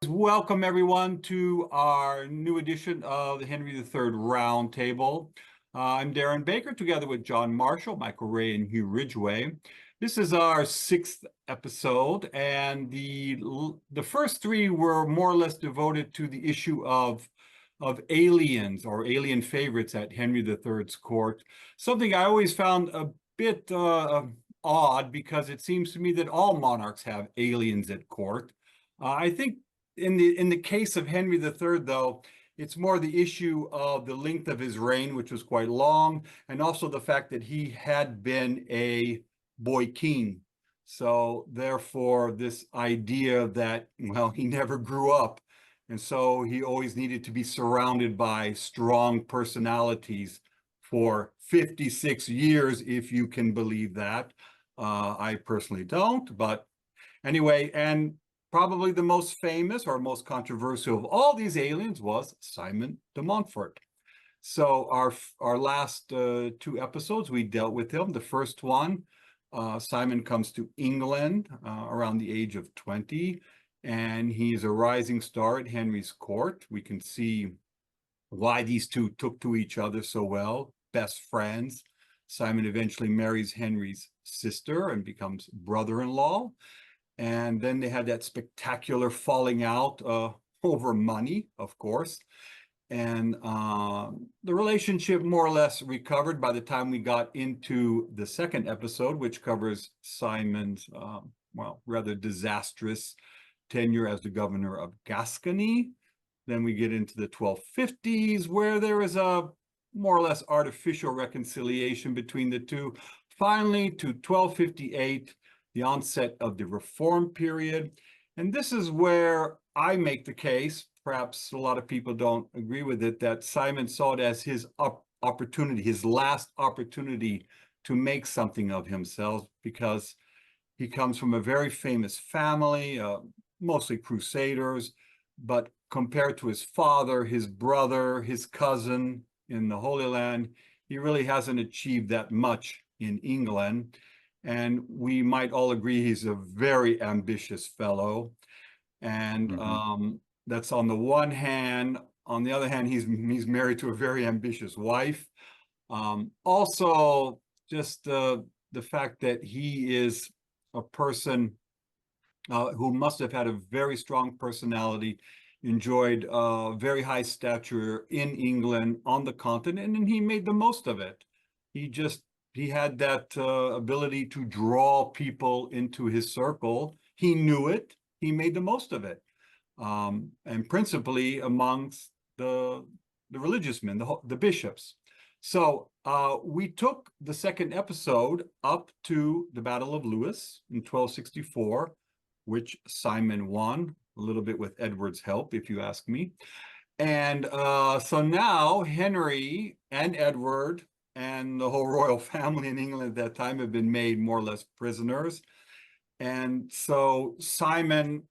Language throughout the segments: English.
welcome everyone to our new edition of the Henry III Roundtable. I'm Darren Baker, together with John Marshall, Michael Ray, and Huw Ridgeway. This is our 6th episode, and the first 3 were more or less devoted to the issue of aliens or alien favorites at Henry III's court. Something I always found a bit odd, because it seems to me that all monarchs have aliens at court. I think in the case of Henry III, though, it's more the issue of the length of his reign, which was quite long, and also the fact that he had been a boy king. So therefore, this idea that, well, he never grew up, and so he always needed to be surrounded by strong personalities for 56 years, if you can believe that. I personally don't, but anyway, and probably the most famous or most controversial of all these aliens was Simon de Montfort. So our last 2 episodes, we dealt with him. The first one, Simon comes to England around the age of 20, and he's a rising star at Henry's court. We can see why these two took to each other so well, best friends. Simon eventually marries Henry's sister and becomes brother-in-law. And then they had that spectacular falling out over money, of course. And the relationship more or less recovered by the time we got into the 2nd episode, which covers Simon's, well, rather disastrous tenure as the governor of Gascony. Then we get into the 1250s, where there is a more or less artificial reconciliation between the two. Finally, to 1258, the onset of the Reform period. And this is where I make the case, perhaps a lot of people don't agree with it, that Simon saw it as his opportunity, his last opportunity to make something of himself, because he comes from a very famous family, mostly crusaders, but compared to his father, his brother, his cousin in the Holy Land, he really hasn't achieved that much in England. And we might all agree he's a very ambitious fellow. And that's on the one hand. On the other hand, he's married to a very ambitious wife. Also, just the fact that he is a person who must have had a very strong personality, enjoyed very high stature in England, on the continent, and he made the most of it. He had that ability to draw people into his circle. He knew it. He made the most of it. And principally amongst the religious men, the bishops. So we took the 2nd episode up to the Battle of Lewes in 1264, which Simon won, a little bit with Edward's help, if you ask me. And so now Henry and Edward and the whole royal family in England at that time have been made more or less prisoners. And so Simon,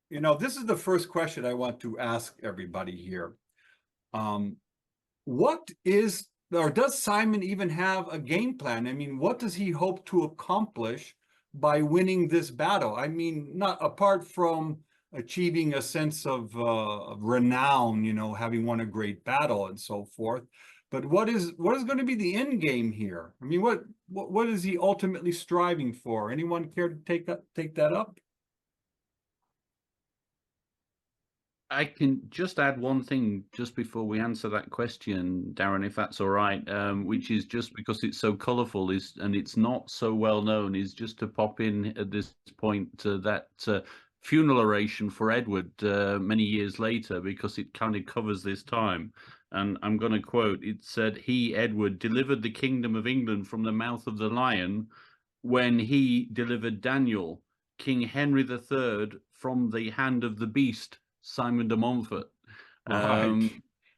this is the first question I want to ask everybody here. What is, or does Simon even have a game plan? I mean, what does he hope to accomplish by winning this battle? I mean, not apart from achieving a sense of renown, having won a great battle and so forth. But what is going to be the end game here? I mean, what is he ultimately striving for? Anyone care to take that up? I can just add one thing just before we answer that question, Darren, if that's all right, which is just because it's so colourful and it's not so well known, is just to pop in at this point that funeral oration for Edward many years later, because it kind of covers this time. And I'm going to quote, it said, "He, Edward, delivered the kingdom of England from the mouth of the lion when he delivered Daniel, King Henry III, from the hand of the beast, Simon de Montfort." Right.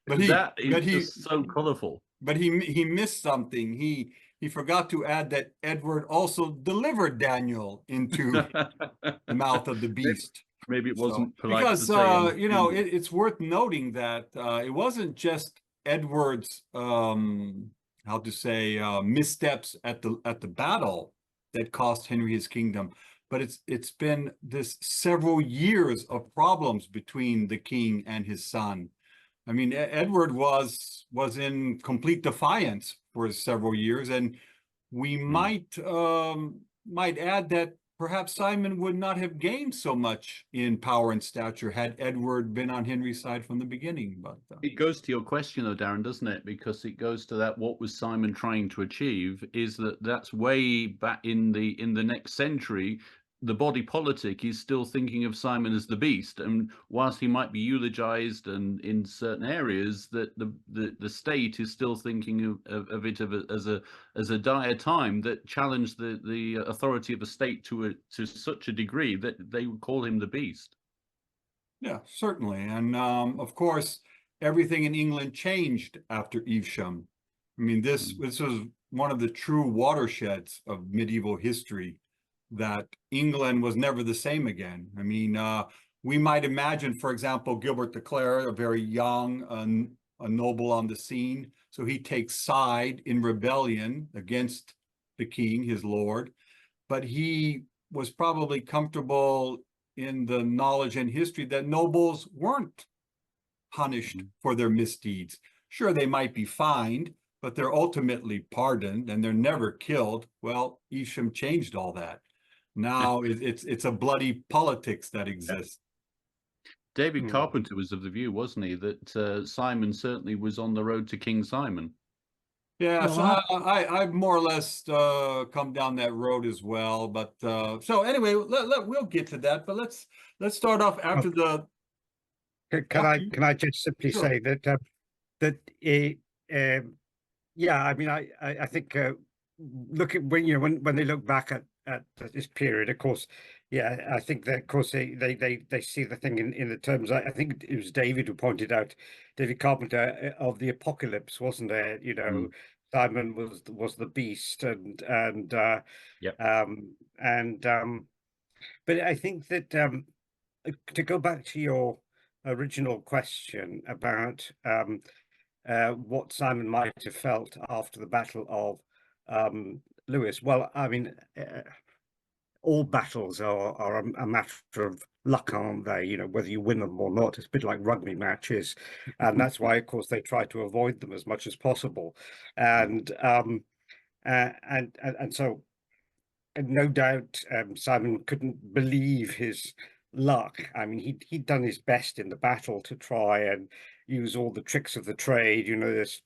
But that is just so colourful. But he missed something. He forgot to add that Edward also delivered Daniel into the mouth of the beast. Maybe it wasn't polite because to say. it's worth noting that it wasn't just Edward's missteps at the battle that cost Henry his kingdom, but it's been this several years of problems between the king and his son. I mean, Edward was in complete defiance for several years, and we might add that perhaps Simon would not have gained so much in power and stature had Edward been on Henry's side from the beginning. But it goes to your question, though, Darren, doesn't it? Because it goes to that: what was Simon trying to achieve? Is that's way back in the next century. The body politic is still thinking of Simon as the beast, and whilst he might be eulogized and in certain areas, that the state is still thinking of it as a dire time that challenged the authority of the state to such a degree that they would call him the beast. yeah, certainly. And of course, everything in England changed after Evesham. I mean, this was one of the true watersheds of medieval history, that England was never the same again. I mean, we might imagine, for example, Gilbert de Clare, a very young, a noble on the scene. So he takes side in rebellion against the king, his lord, but he was probably comfortable in the knowledge and history that nobles weren't punished for their misdeeds. Sure, they might be fined, but they're ultimately pardoned and they're never killed. Well, Evesham changed all that. Now it's a bloody politics that exists. David Carpenter was of the view, wasn't he, that Simon certainly was on the road to King Simon? Yeah, so I've more or less come down that road as well. But so anyway, we'll get to that. But let's start off after the. Can I just simply Sure. say that yeah, I mean, I think look at when they look back at this period, of course, yeah, I think that of course they see the thing in the terms. I think it was David who pointed out, David Carpenter, of the apocalypse, wasn't there? You know, Simon was the beast, Yep. but I think that to go back to your original question about what Simon might have felt after the Battle of Lewes. Well, I mean, all battles are a matter of luck, aren't they? You know, whether you win them or not. It's a bit like rugby matches, and that's why, of course, they try to avoid them as much as possible. And so, no doubt, Simon couldn't believe his luck. I mean, he'd done his best in the battle to try and use all the tricks of the trade. You know, this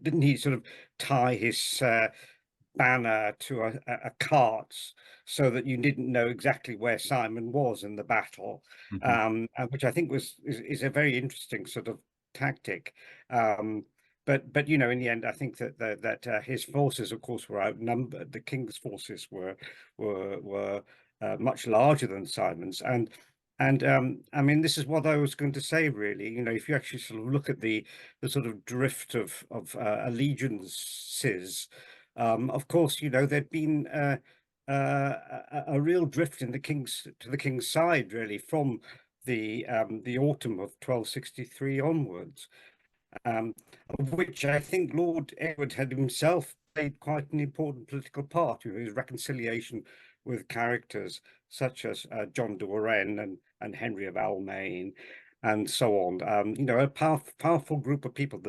didn't he sort of tie his banner to a cart so that you didn't know exactly where Simon was in the battle, which I think is a very interesting sort of tactic. But you know, in the end, I think that his forces, of course, were outnumbered. The king's forces were much larger than Simon's, and I mean, this is what I was going to say. Really, you know, if you actually sort of look at the sort of drift of allegiances, of course, you know, there'd been a real drift in the king's side, really, from the autumn of 1263 onwards. Of which I think Lord Edward had himself played quite an important political part. You know, his reconciliation with characters such as John de Warenne and Henry of Almaine, and so on. You know, a powerful group of people.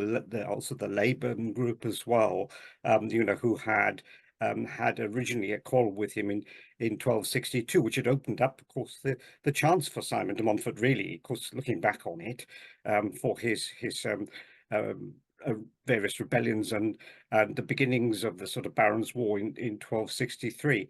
Also the Labour group as well. You know, who had originally a quarrel with him in 1262, which had opened up, of course, the chance for Simon de Montfort, really, of course, looking back on it, for his various rebellions and the beginnings of the sort of Barons' War in 1263.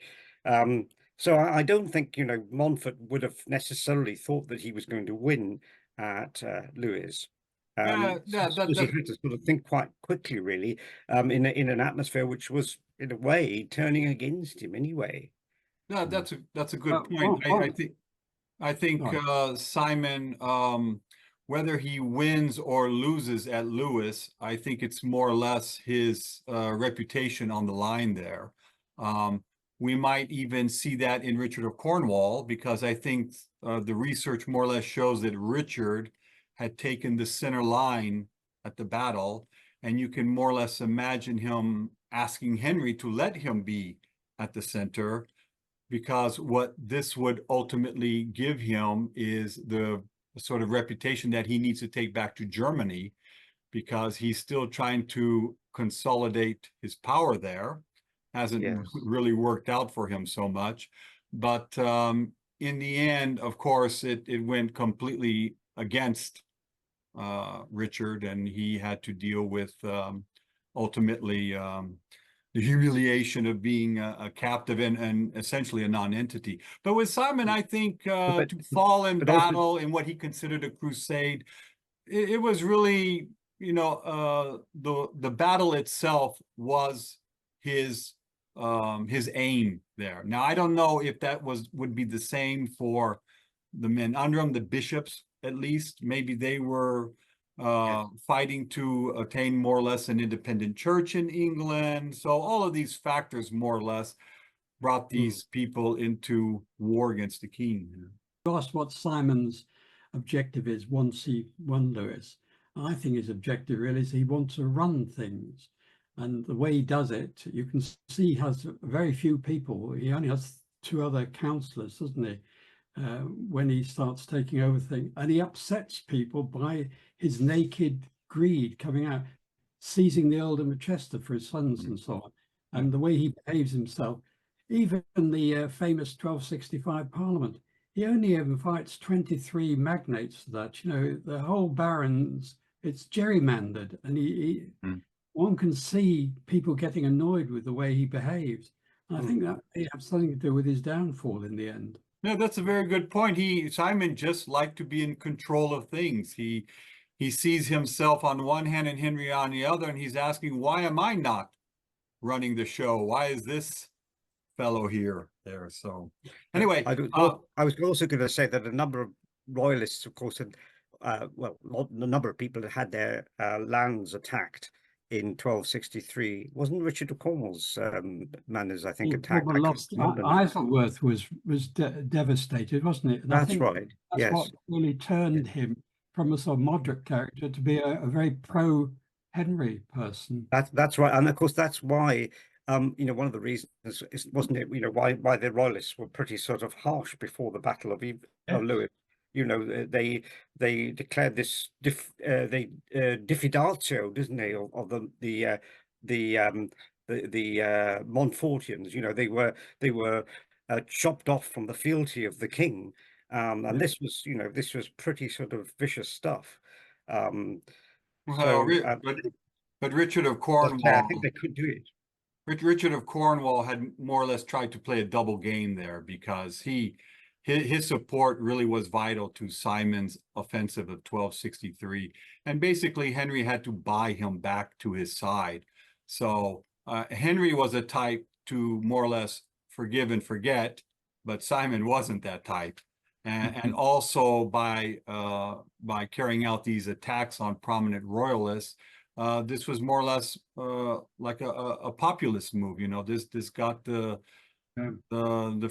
So I don't think, you know, Montfort would have necessarily thought that he was going to win at Lewes. So he had to sort of think quite quickly, really, in an atmosphere which was, in a way, turning against him anyway. No, that's a good point. I think Simon, whether he wins or loses at Lewes, I think it's more or less his reputation on the line there. We might even see that in Richard of Cornwall, because I think the research more or less shows that Richard had taken the center line at the battle, and you can more or less imagine him asking Henry to let him be at the center. because what this would ultimately give him is the sort of reputation that he needs to take back to Germany, because he's still trying to consolidate his power there. Hasn't Yes. really worked out for him so much. But in the end, of course, it went completely against Richard, and he had to deal with ultimately the humiliation of being a captive and essentially a non-entity. But with Simon, I think to fall in battle in what he considered a crusade, it was really, you know, the battle itself was his aim there. Now, I don't know if that would be the same for the men under him, the bishops, at least. Maybe they were fighting to attain more or less an independent church in England. So all of these factors more or less brought these people into war against the king. You asked what Simon's objective is once he won Lewes. I think his objective really is he wants to run things. And the way he does it, you can see he has very few people. He only has 2 other councillors, doesn't he? When he starts taking over things, and he upsets people by his naked greed coming out, seizing the Earldom of Chester for his sons and so on, and the way he behaves himself. Even the famous 1265 Parliament, he only invites 23 magnates to that. You know, the whole barons, it's gerrymandered, and one can see people getting annoyed with the way he behaves. And I think that may have something to do with his downfall in the end. No, that's a very good point. Simon just liked to be in control of things. He sees himself on one hand and Henry on the other, and he's asking, why am I not running the show? Why is this fellow here there? So anyway, I was also going to say that a number of royalists, of course, had well, a number of people had their lands attacked in 1263. Wasn't Richard of Cornwall's manors, I think, attacked? Isleworth was devastated, wasn't it? And that's I think right. that's yes. what really turned him from a sort of moderate character to be a very pro-Henry person. That's right, and of course that's why you know, one of the reasons wasn't it, you know, why the royalists were pretty sort of harsh before the Battle of Lewes. You know, they declared this diffidatio, didn't they, of the Montfortians. You know, they were chopped off from the fealty of the king, and this was, you know, this was pretty sort of vicious stuff. Well, but Richard of Cornwall, I think they could do it. Richard of Cornwall had more or less tried to play a double game there, because his support really was vital to Simon's offensive of 1263. And basically Henry had to buy him back to his side. So Henry was a type to more or less forgive and forget, but Simon wasn't that type. And also by carrying out these attacks on prominent royalists, this was more or less like a populist move. You know, this got the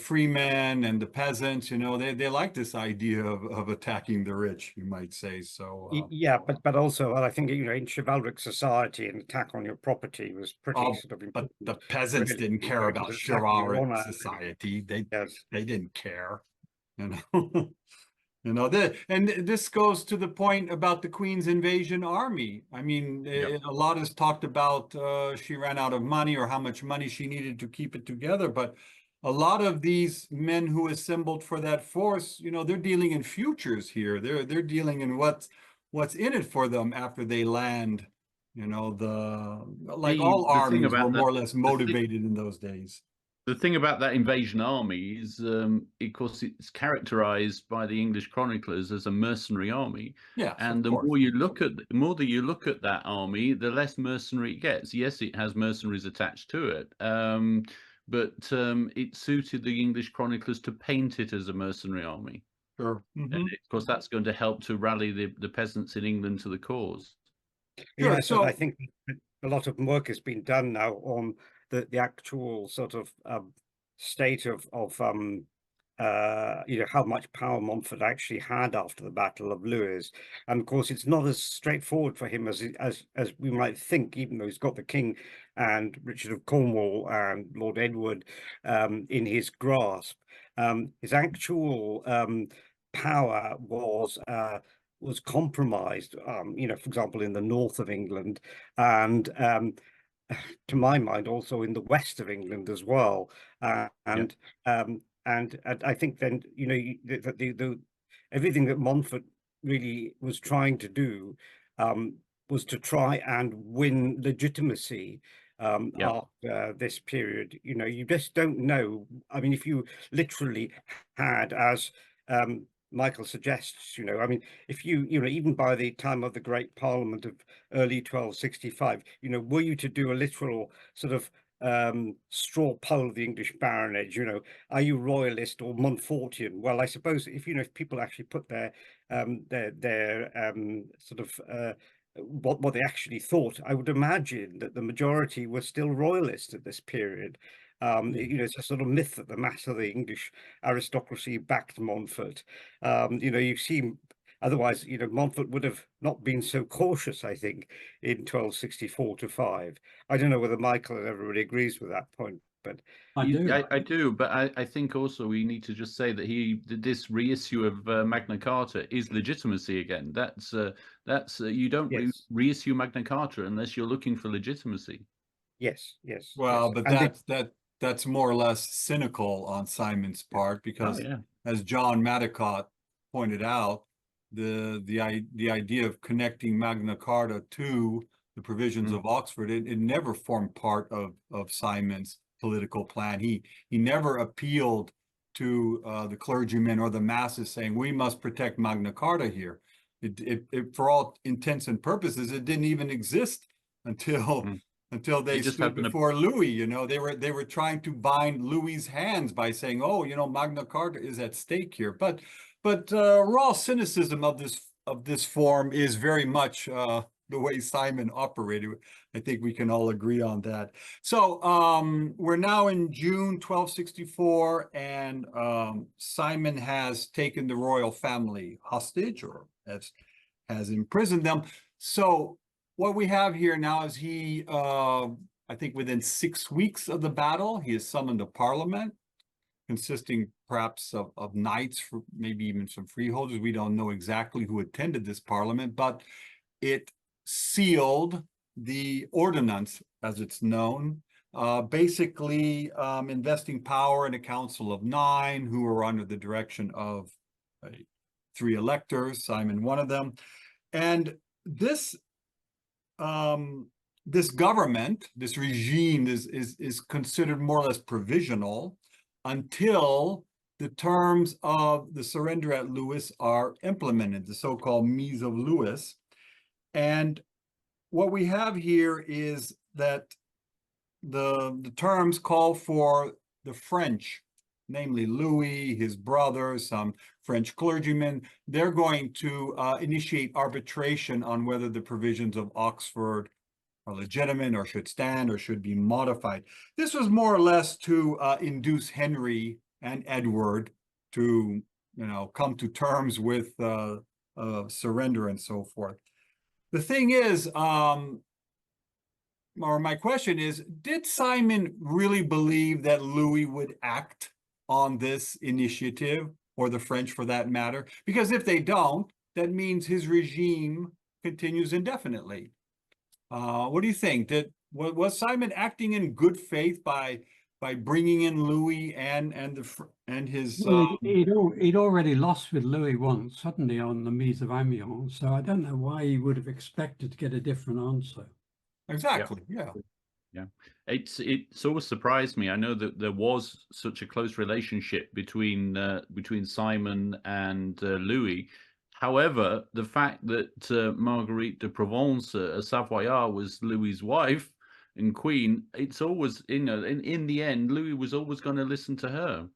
freemen and the peasants, you know, they like this idea of attacking the rich, you might say. So yeah, but also I think, you know, in chivalric society, an attack on your property was pretty sort of important. But the peasants didn't care about chivalric society. They didn't care, you know. You know, and this goes to the point about the Queen's invasion army. I mean, a lot is talked about she ran out of money, or how much money she needed to keep it together. But a lot of these men who assembled for that force, you know, they're dealing in futures here. They're dealing in what's in it for them after they land. You know, all armies were more or less motivated in those days. The thing about that invasion army is, of course, it's characterized by the English chroniclers as a mercenary army. Yeah, and the more you look at that army, the less mercenary it gets. Yes, it has mercenaries attached to it, but it suited the English chroniclers to paint it as a mercenary army. Sure. And of course, that's going to help to rally the peasants in England to the cause. Yeah, so I think a lot of work has been done now on the actual sort of state of how much power Montfort actually had after the Battle of Lewes. And of course, it's not as straightforward for him as we might think, even though he's got the King and Richard of Cornwall and Lord Edward in his grasp. His actual power was compromised, for example, in the north of England, and to my mind, also in the west of England as well. And I think then, everything that Montfort really was trying to do was to try and win legitimacy after this period. You just don't know. I mean, if you literally had, as Michael suggests, if even by the time of the Great Parliament of early 1265, were you to do a literal sort of straw poll of the English baronage, are you royalist or Montfortian? Well, I suppose if people actually put their sort of what they actually thought, I would imagine that the majority were still royalist at this period. It's a sort of myth that the mass of the English aristocracy backed Montfort. You've seen, otherwise, Montfort would have not been so cautious, I think, in 1264-5. I don't know whether Michael and everybody agrees with that point, but I do, but I think also we need to just say that this reissue of Magna Carta is legitimacy again. That's you don't reissue Magna Carta unless you're looking for legitimacy. Yes. Well, but that's more or less cynical on Simon's part, because as John Madicott pointed out, the idea of connecting Magna Carta to the provisions of Oxford, it never formed part of Simon's political plan. He never appealed to the clergymen or the masses saying, we must protect Magna Carta here. It for all intents and purposes, it didn't even exist until they stood before Louis. They were trying to bind Louis's hands by saying, oh, Magna Carta is at stake here. But raw cynicism of this form is very much the way Simon operated. I think we can all agree on that. So we're now in June 1264, and Simon has taken the royal family hostage, or has imprisoned them. So what we have here now is he, I think within 6 weeks of the battle, he has summoned a parliament consisting perhaps of knights, maybe even some freeholders. We don't know exactly who attended this parliament, but it sealed the ordinance, as it's known, basically investing power in a council of 9 who were under the direction of 3 electors, Simon one of them. And this government, this regime is considered more or less provisional until the terms of the surrender at Lewes are implemented, the so-called Mise of Lewes. And what we have here is that the terms call for the French, namely Louis, his brother, some French clergymen. They're going to initiate arbitration on whether the provisions of Oxford are legitimate or should stand or should be modified. This was more or less to induce Henry and Edward to, come to terms with surrender and so forth. The thing is, or my question is, did Simon really believe that Louis would act on this initiative, or the French for that matter? Because if they don't, that means his regime continues indefinitely. What do you think? Was Simon acting in good faith by bringing in Louis and his? Well, he'd already lost with Louis once, suddenly on the Mise of Amiens. So I don't know why he would have expected to get a different answer. Exactly. Yeah. It's always surprised me. I know that there was such a close relationship between Simon and Louis. However, the fact that Marguerite de Provence, a Savoyard, was Louis's wife and queen, it's always, in the end, Louis was always going to listen to her.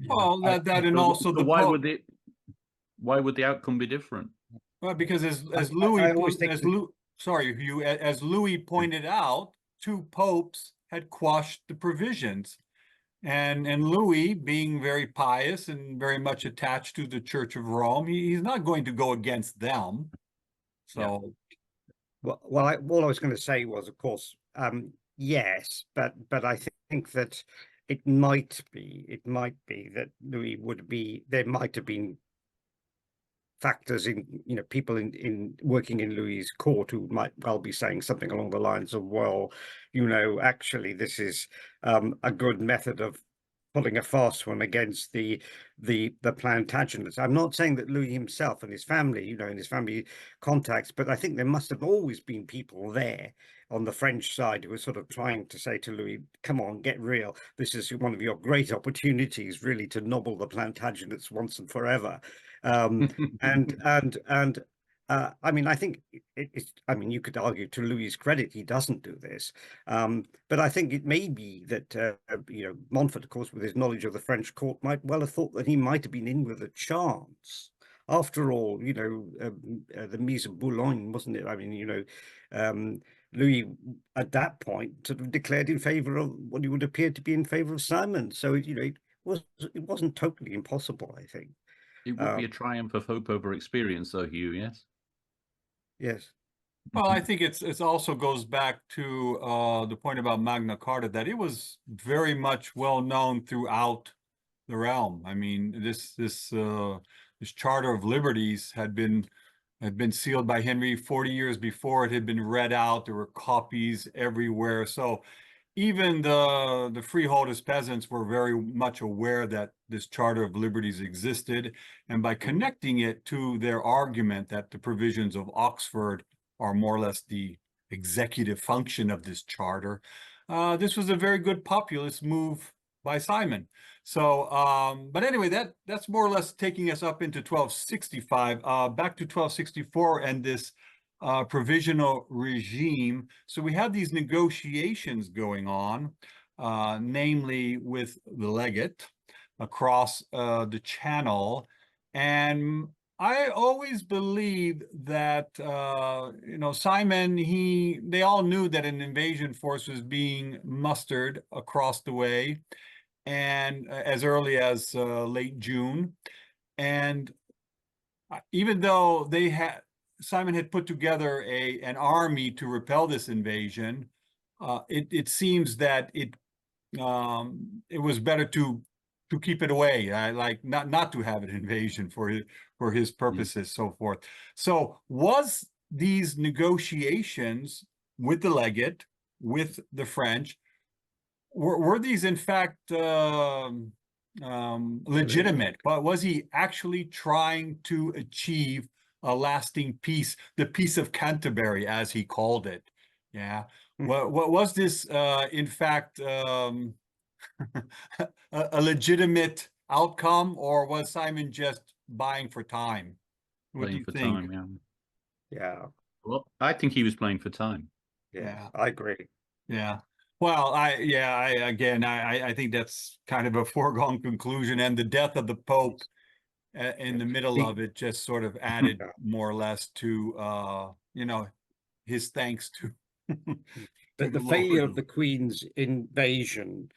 Well, and also the why would the outcome be different? Well, because as Louis pointed out, 2 popes had quashed the provisions. And Louis, being very pious and very much attached to the Church of Rome, he's not going to go against them. So, all I was going to say was, of course, yes, but I think that it might be that Louis would be, there might have been factors in, people in working in Louis's court who might well be saying something along the lines of, well, actually this is a good method of pulling a fast one against the Plantagenets. I'm not saying that Louis himself and his family, and his family contacts, but I think there must have always been people there on the French side who were sort of trying to say to Louis, come on, get real. This is one of your great opportunities, really, to nobble the Plantagenets once and forever. I mean, I think it's, I mean, you could argue to Louis's credit, he doesn't do this. But I think it may be that, Montfort, of course, with his knowledge of the French court, might well have thought that he might have been in with a chance. After all, the mise of Boulogne, wasn't it? I mean, Louis, at that point, sort of declared in favor of what he would appear to be in favor of Simon. So, it wasn't totally impossible, I think. It would be a triumph of hope over experience, though, Hugh, yes? Yes. well, I think it's also goes back to the point about Magna Carta, that it was very much well known throughout the realm. I mean, this Charter of Liberties had been sealed by Henry 40 years before. It had been read out. There were copies everywhere. So even the freeholders, peasants were very much aware that this Charter of Liberties existed. And by connecting it to their argument that the provisions of Oxford are more or less the executive function of this charter, this was a very good populist move by Simon. So, but anyway, that's more or less taking us up into 1265, back to 1264 and this provisional regime. So we have these negotiations going on, namely with the legate across the channel. And I always believed that, Simon, they all knew that an invasion force was being mustered across the way, and as early as late June. And even though Simon had put together an army to repel this invasion, it seems that it was better to keep it away, like not to have an invasion for his purposes, so forth. So was these negotiations with the legate, with the French, were these in fact legitimate? But was he actually trying to achieve a lasting peace, the peace of Canterbury, as he called it? Yeah. What was this in fact a legitimate outcome, or was Simon just buying for time? What do Playing you for think? time, yeah. Yeah. Well, I think he was playing for time. Yeah, I agree. Yeah. Well, I think that's kind of a foregone conclusion, and the death of the Pope in the middle of it just sort of added more or less to his thanks to But the failure of the Queen's invasion,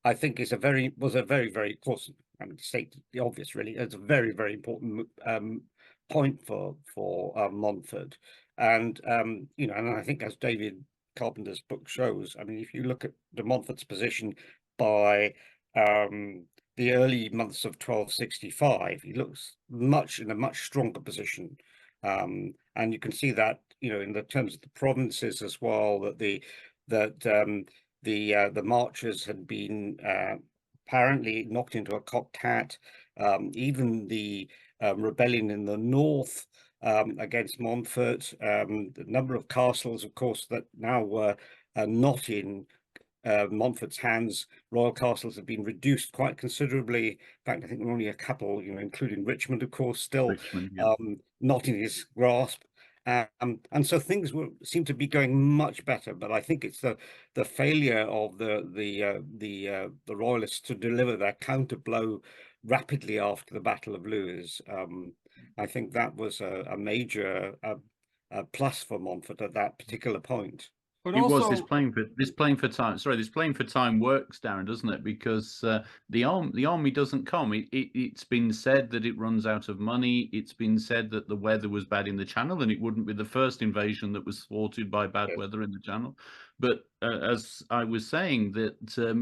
I think, was a very, of course, I mean, to state the obvious, really, it's a very, very important point for Montfort. And and I think, as David Carpenter's book shows, I mean, if you look at de Montfort's position by the early months of 1265, he looks in a much stronger position. And you can see that, in the terms of the provinces as well, that the marchers had been apparently knocked into a cocked hat. Even the rebellion in the north against Montfort, the number of castles, of course, that now were not in Montfort's hands. Royal castles have been reduced quite considerably. In fact, I think there are only a couple, including Richmond, of course, still Richmond, yeah. not in his grasp. And so things seem to be going much better, but I think it's the failure of the Royalists to deliver their counter blow rapidly after the Battle of Lewes. I think that was a major plus for Montfort at that particular point. But It was also, this playing for time. Sorry, this playing for time works, Darren, doesn't it? Because the army doesn't come. It's been said that it runs out of money. It's been said that the weather was bad in the Channel, and it wouldn't be the first invasion that was thwarted by bad weather in the Channel. But as I was saying, that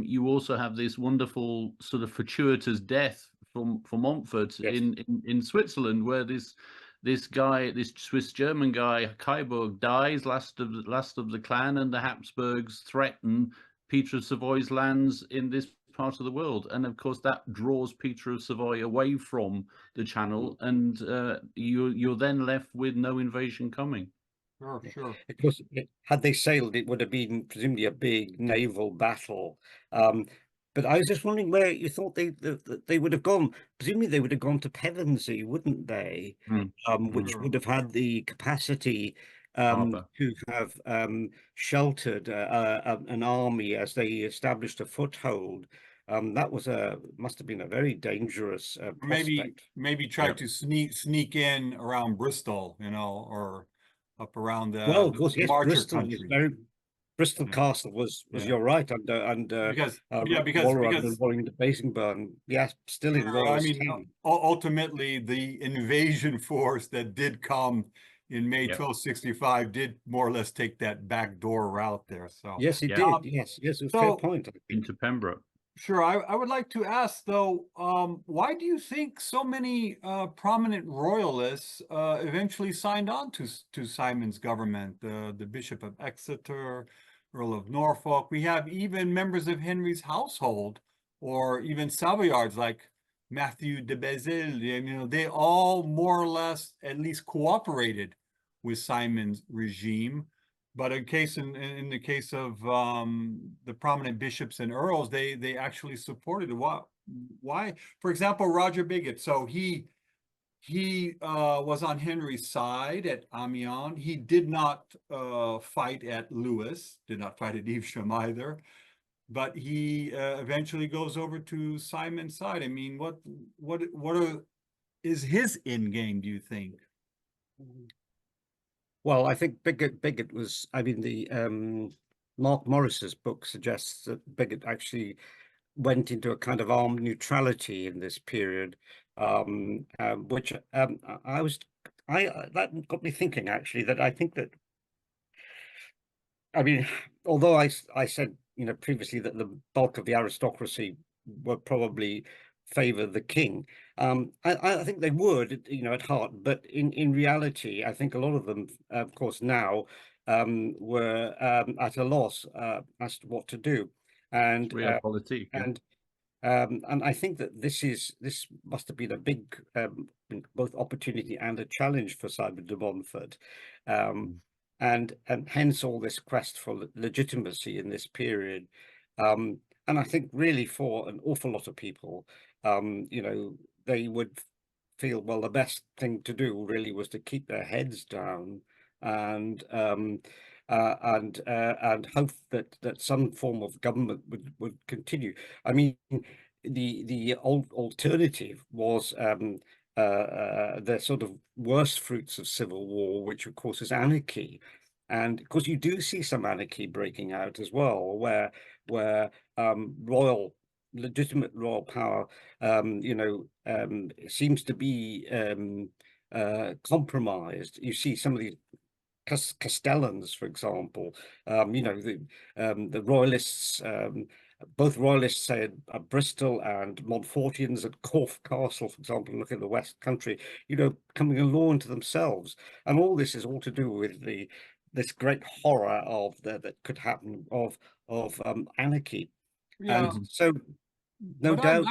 you also have this wonderful sort of fortuitous death for Montfort in Switzerland, where this guy, this Swiss German guy, Kaiburg, dies, last of the clan, and the Habsburgs threaten Peter of Savoy's lands in this part of the world, and of course that draws Peter of Savoy away from the Channel, and you're then left with no invasion coming. sure. Of course, had they sailed, it would have been presumably a big naval battle. But I was just wondering where you thought they would have gone. Presumably, they would have gone to Pevensey, wouldn't they? Which Sure. would have had the capacity Harbour. to have sheltered an army as they established a foothold. That must have been a very dangerous prospect. Maybe try to sneak in around Bristol, or up around the Well, of course, yes, Marcher Bristol was country. very. Bristol Yeah. Castle was Yeah. you're right, under Because Waller under Wallington Basingburn. Yes, still in sure, Royal's hands. ultimately the invasion force that did come in May 1265 did more or less take that back door route there. So Yes, it did. Yes, it was a fair point. Into Pembroke. sure, I would like to ask though, why do you think so many prominent royalists eventually signed on to Simon's government? The Bishop of Exeter, Earl of Norfolk. We have even members of Henry's household, or even Savoyards like Matthew de Bézil. They all more or less at least cooperated with Simon's regime. But in the case of the prominent bishops and earls, they actually supported it. Why? For example, Roger Bigott. So he was on Henry's side at Amiens. He did not fight at Lewes. Did not fight at Evesham either. But he eventually goes over to Simon's side. I mean, is his end game, do you think? Well, I think Bigott was. I mean, the Mark Morris's book suggests that Bigott actually went into a kind of armed neutrality in this period, which that got me thinking actually that I think that. I mean, although I said previously that the bulk of the aristocracy would probably favor the king, I think they would, at heart, but in reality, I think a lot of them, of course, now were at a loss as to what to do, and Realpolitik. and I think that this must have been a big both opportunity and a challenge for Simon de Montfort. And hence all this quest for legitimacy in this period. And I think really for an awful lot of people, they would feel, well, the best thing to do really was to keep their heads down and hope that some form of government would continue. I mean, the alternative was the sort of worst fruits of civil war, which of course is anarchy. And of course, you do see some anarchy breaking out as well, where legitimate royal power, seems to be compromised. You see some of the Castellans, for example, the royalists. Both royalists said Bristol and Montfortians at Corfe Castle, for example, look at the West Country, coming a law unto themselves. And all this is all to do with this great horror of that could happen of anarchy. Yeah. And so, no doubt,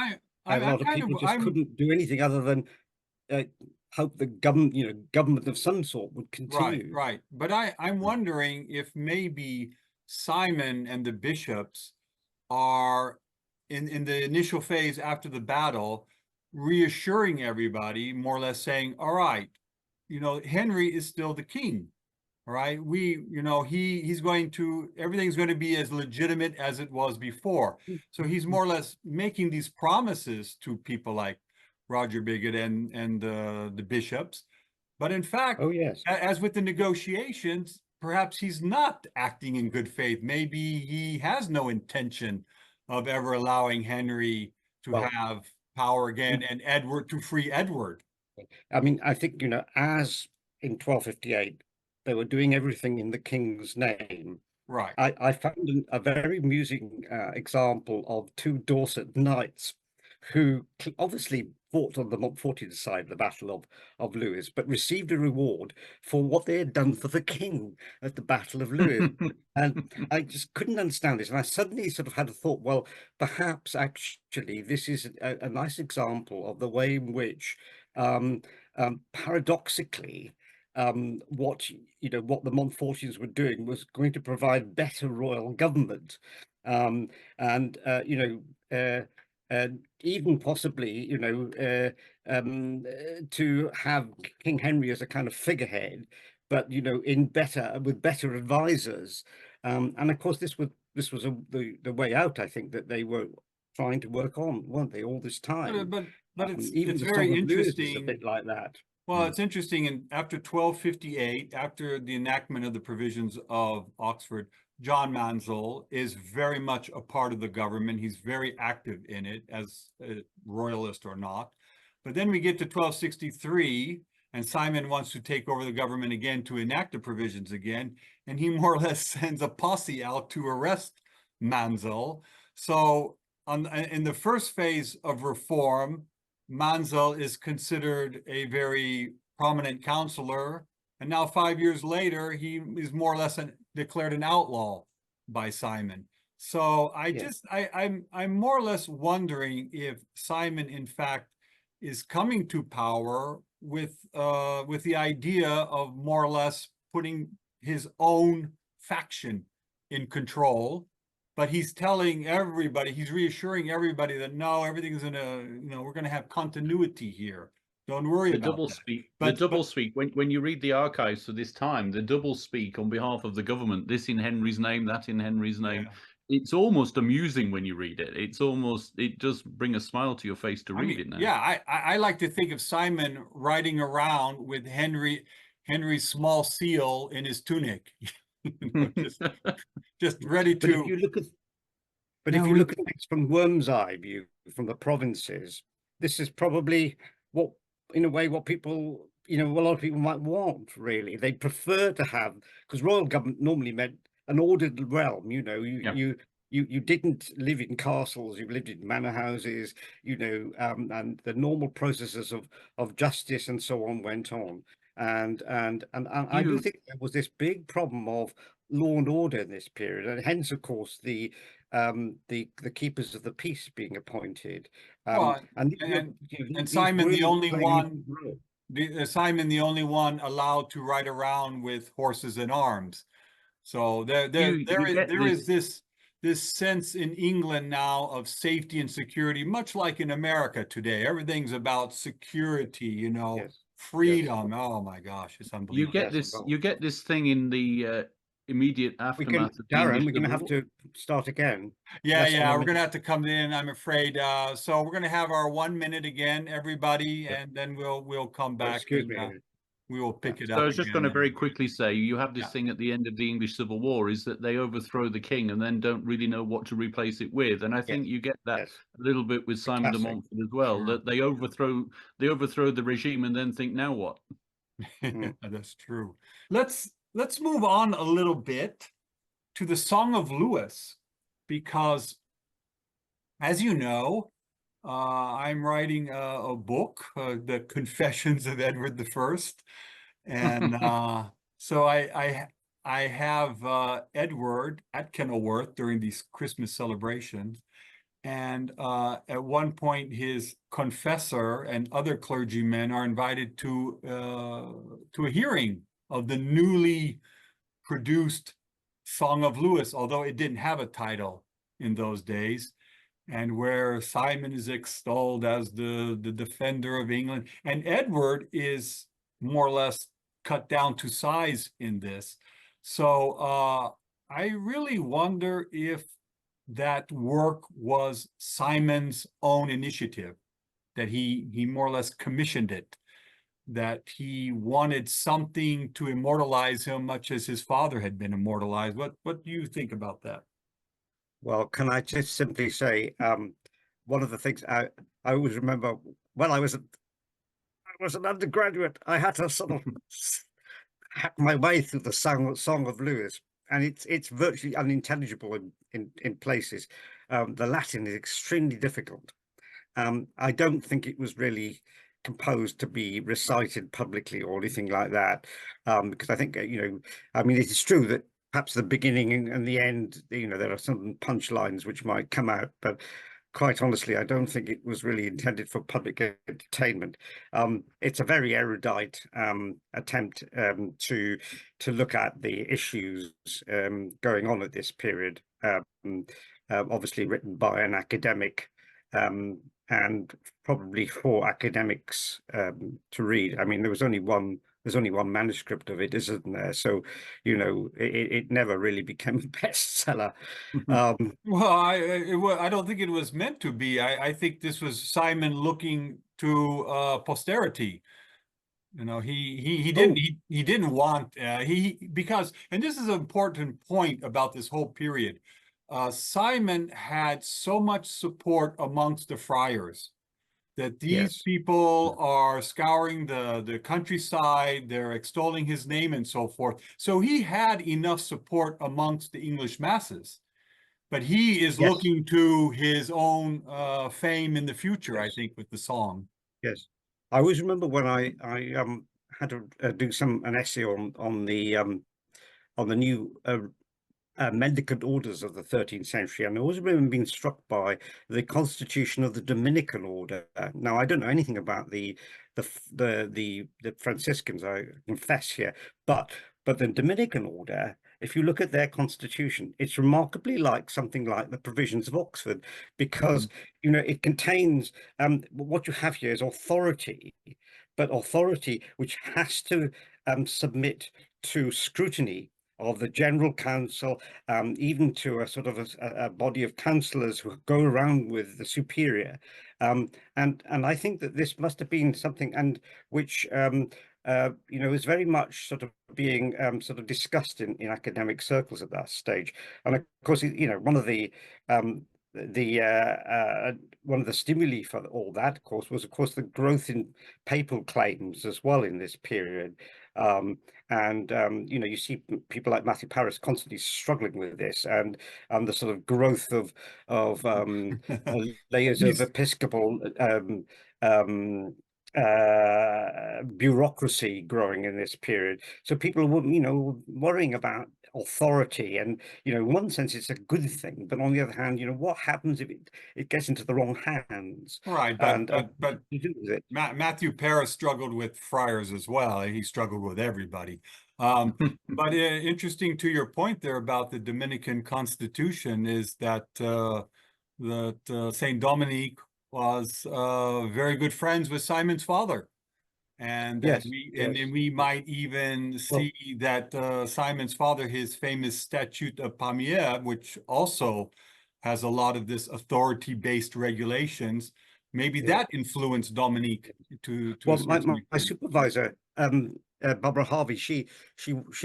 a lot of kind people of, just couldn't do anything other than hope the government of some sort would continue. Right. But I'm wondering if maybe Simon and the bishops are in the initial phase after the battle, reassuring everybody, more or less saying, all right, Henry is still the king. All right. He's going to, everything's going to be as legitimate as it was before. So he's more or less making these promises to people like Roger Bigott and the bishops. But in fact, oh yes, as with the negotiations, perhaps he's not acting in good faith. Maybe he has no intention of ever allowing Henry to Well, have power again and Edward to free Edward. I mean, I think, you know, as in 1258, they were doing everything in the king's name. Right. I found a very amusing example of two Dorset knights who obviously fought on the Montfortian side of the Battle of Lewes, but received a reward for what they had done for the king at the Battle of Lewes. And I just couldn't understand this. And I suddenly sort of had a thought, well, perhaps actually this is a nice example of the way in which paradoxically, what the Montfortians were doing was going to provide better royal government, and even possibly to have King Henry as a kind of figurehead, but with better advisors, and of course this was the way out. I think that they were trying to work on, weren't they, all this time? But Even it's the very Song of Lewes is a interesting. bit like that. Well, it's interesting. And after 1258, after the enactment of the provisions of Oxford, John Manville is very much a part of the government. He's very active in it, as a royalist or not. But then we get to 1263, and Simon wants to take over the government again to enact the provisions again, and he more or less sends a posse out to arrest Manville. So in the first phase of reform, Manville is considered a very prominent counselor, and now 5 years later, he is more or less declared an outlaw by Simon. So I'm more or less wondering if Simon, in fact, is coming to power with the idea of more or less putting his own faction in control. But he's telling everybody, he's reassuring everybody that no, everything's we're gonna have continuity here. Don't worry about that. The double speak. When you read the archives for this time, the double speak on behalf of the government, this in Henry's name, that in Henry's name. Yeah. It's almost amusing when you read it. It does bring a smile to your face to read it now. Yeah, I like to think of Simon riding around with Henry's small seal in his tunic. Just ready to. But if you look at things from Worm's eye view, from the provinces, this is probably what, in a way, what people, a lot of people might want, really. They prefer to have, because royal government normally meant an ordered realm, you didn't live in castles, you lived in manor houses, and the normal processes of justice and so on went on. And I do think there was this big problem of law and order in this period, and hence, of course, the keepers of the peace being appointed. And Simon the only one. Simon the only one allowed to ride around with horses and arms. So there is this sense in England now of safety and security, much like in America today. Everything's about security, freedom. Yes. Oh my gosh, it's unbelievable. You get this thing in the immediate aftermath of Darren, we're going to have to start again. Yeah, we're going to have to come in, I'm afraid. So we're going to have our 1 minute again, everybody, and then we'll come back. Excuse me. We will pick it up. So I was just going to very quickly say, you have this thing at the end of the English Civil War, is that they overthrow the king and then don't really know what to replace it with. And I think you get that a little bit with Simon de Montfort as well, that they overthrow the regime and then think, now what? That's true. Let's move on a little bit to the Song of Lewes, because, as you know, I'm writing a book, The Confessions of Edward I, and so I have Edward at Kenilworth during these Christmas celebrations, and at one point his confessor and other clergymen are invited to a hearing of the newly produced Song of Lewes, although it didn't have a title in those days, and where Simon is extolled as the defender of England, and Edward is more or less cut down to size in this. So I really wonder if that work was Simon's own initiative, that he more or less commissioned it. that he wanted something to immortalize him, much as his father had been immortalized. What do you think about that? Well, can I just simply say, one of the things I always remember when I was an undergraduate, I had to sort of hack my way through the song of Lewes, and it's virtually unintelligible in places. The Latin is extremely difficult. I don't think it was really composed to be recited publicly or anything like that, because I think I mean, it is true that perhaps the beginning and the end, there are some punchlines which might come out, but quite honestly, I don't think it was really intended for public entertainment. It's a very erudite attempt to look at the issues going on at this period, obviously written by an academic, and probably for academics to read. I mean, there's only one manuscript of it, isn't there? So, it never really became a bestseller. Well, I don't think it was meant to be. I think this was Simon looking to posterity. He didn't he didn't want because, and this is an important point about this whole period. Simon had so much support amongst the friars that these people are scouring the countryside, they're extolling his name and so forth. So he had enough support amongst the English masses. But he is looking to his own fame in the future, I think, with the song. Yes, I always remember when I had to do an essay on the new mendicant orders of the 13th century, and I always remember being struck by the constitution of the Dominican order. Now, I don't know anything about the Franciscans, I confess here, but the Dominican order, if you look at their constitution, it's remarkably like something like the provisions of Oxford, because it contains what you have here is authority, but authority which has to submit to scrutiny of the General Council, even to a sort of a body of councillors who go around with the superior, and I think that this must have been something, and which is very much sort of being sort of discussed in academic circles at that stage. And of course, one of the stimuli for all that, of course, was the growth in papal claims as well in this period. You see people like Matthew Paris constantly struggling with this, and the sort of growth of layers of episcopal bureaucracy growing in this period. So people were, worrying about authority, and in one sense it's a good thing, but on the other hand, what happens if it gets into the wrong hands? Right, but Matthew Paris struggled with friars as well. He struggled with everybody. But interesting to your point there about the Dominican constitution is that Saint Dominic was very good friends with Simon's father. And that we might even see that Simon's father, his famous Statute of Pamiers, which also has a lot of this authority-based regulations, maybe that influenced Dominique to my supervisor, Barbara Harvey, she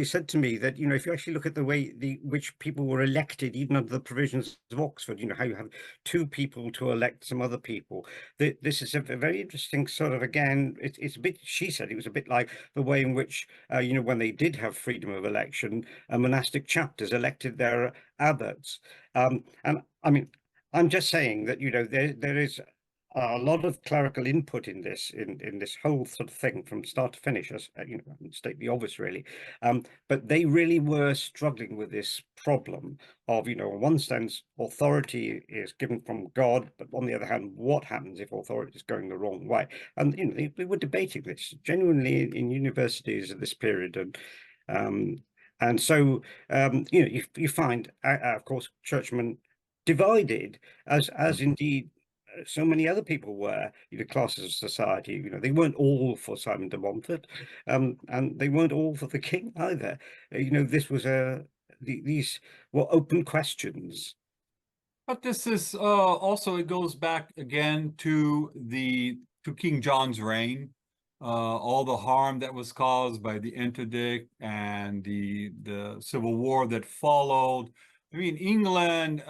said to me that if you actually look at the way which people were elected, even under the provisions of Oxford, how you have two people to elect some other people. This is a very interesting sort of, again, it's a bit. She said it was a bit like the way in which when they did have freedom of election, monastic chapters elected their abbots. And I mean, I'm just saying that there is a lot of clerical input in this whole sort of thing from start to finish, as I state the obvious, really, but they really were struggling with this problem of in one sense authority is given from God, but on the other hand, what happens if authority is going the wrong way? And they were debating this genuinely in universities at this period, and so you find of course churchmen divided, as indeed so many other people were, classes of society. They weren't all for Simon de Montfort, and they weren't all for the king either. This was these were open questions. But this is also, it goes back again to King John's reign. all the harm that was caused by the interdict and the civil war that followed. I mean, England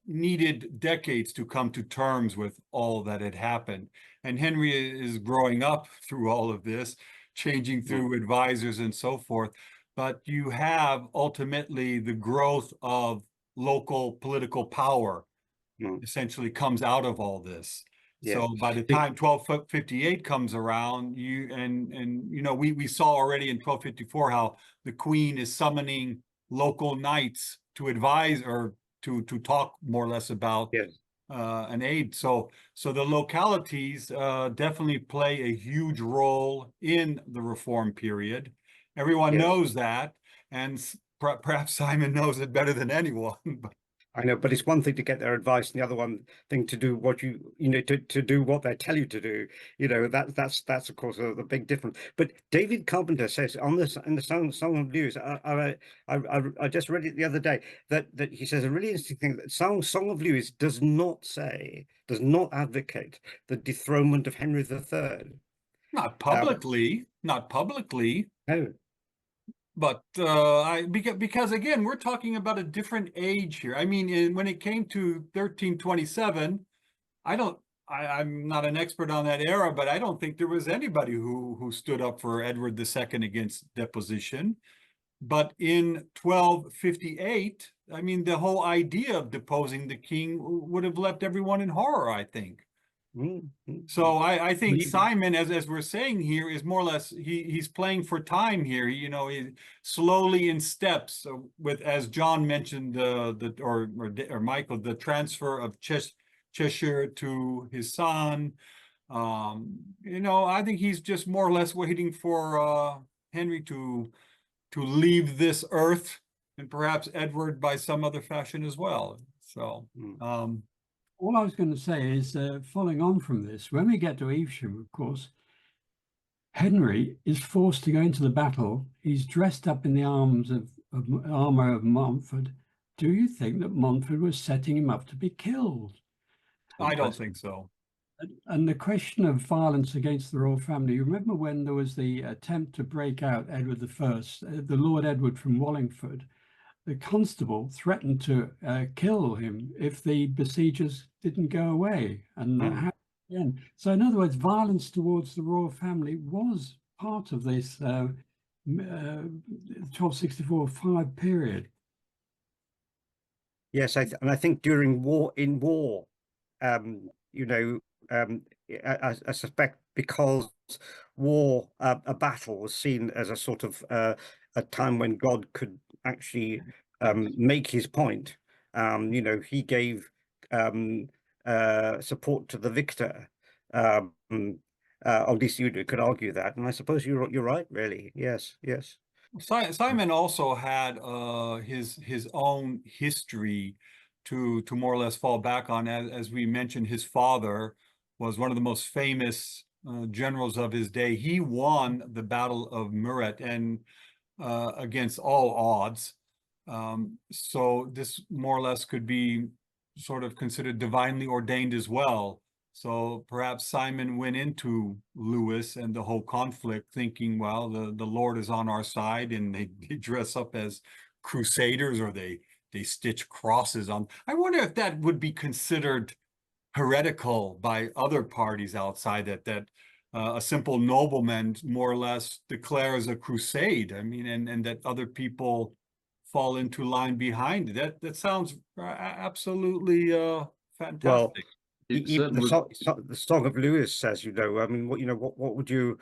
needed decades to come to terms with all that had happened. And Henry is growing up through all of this, changing through advisors and so forth. But you have ultimately the growth of local political power essentially comes out of all this. Yeah. So by the time 1258 comes around, you know, we saw already in 1254 how the Queen is summoning local knights to advise or to talk more or less about Yes. an aid. So the localities definitely play a huge role in the reform period. Everyone Yes. knows that, and perhaps Simon knows it better than anyone. I know, but it's one thing to get their advice, and the other one thing to do what you know to do what they tell you to do. You know, that's of course the big difference. But David Carpenter says on this in the Song of Lewes, I just read it the other day that he says a really interesting thing that Song of Lewes does not advocate the dethronement of Henry III. Not publicly, not publicly. No. But because again, we're talking about a different age here. I mean, when it came to 1327, I'm not an expert on that era, but I don't think there was anybody who stood up for Edward II against deposition. But in 1258, I mean, the whole idea of deposing the king would have left everyone in horror, I think. So I think Simon, as we're saying here, is more or less he's playing for time here. You know, slowly in steps with, as John mentioned, or Michael, the transfer of Cheshire to his son. You know, I think he's just more or less waiting for Henry to leave this earth, and perhaps Edward by some other fashion as well. So. All I was going to say is, following on from this, when we get to Evesham, of course, Henry is forced to go into the battle. He's dressed up in the armor of Montfort. Do you think that Montfort was setting him up to be killed? I don't think so. And the question of violence against the royal family, you remember when there was the attempt to break out Edward I, the Lord Edward from Wallingford, the constable threatened to kill him if the besiegers didn't go away. And that happened again. So in other words, violence towards the royal family was part of this 1264-5 period. Yes, and I think during war, you know, I suspect because war, a battle was seen as a sort of a time when God could actually make his point. You know, he gave support to the victor. At least you could argue that, and I suppose you're right, really. Yes, yes. Simon also had his own history to more or less fall back on. As we mentioned, his father was one of the most famous generals of his day. He won the Battle of Muret and against all odds. So this more or less could be sort of considered divinely ordained as well. So perhaps Simon went into Lewes and the whole conflict thinking, well, the Lord is on our side, and they dress up as crusaders, or they stitch crosses on. I wonder if that would be considered heretical by other parties outside that a simple nobleman more or less declares a crusade. I mean, and that other people fall into line behind it. That sounds absolutely fantastic. Well, the Song of Lewes says, you know, I mean, what would you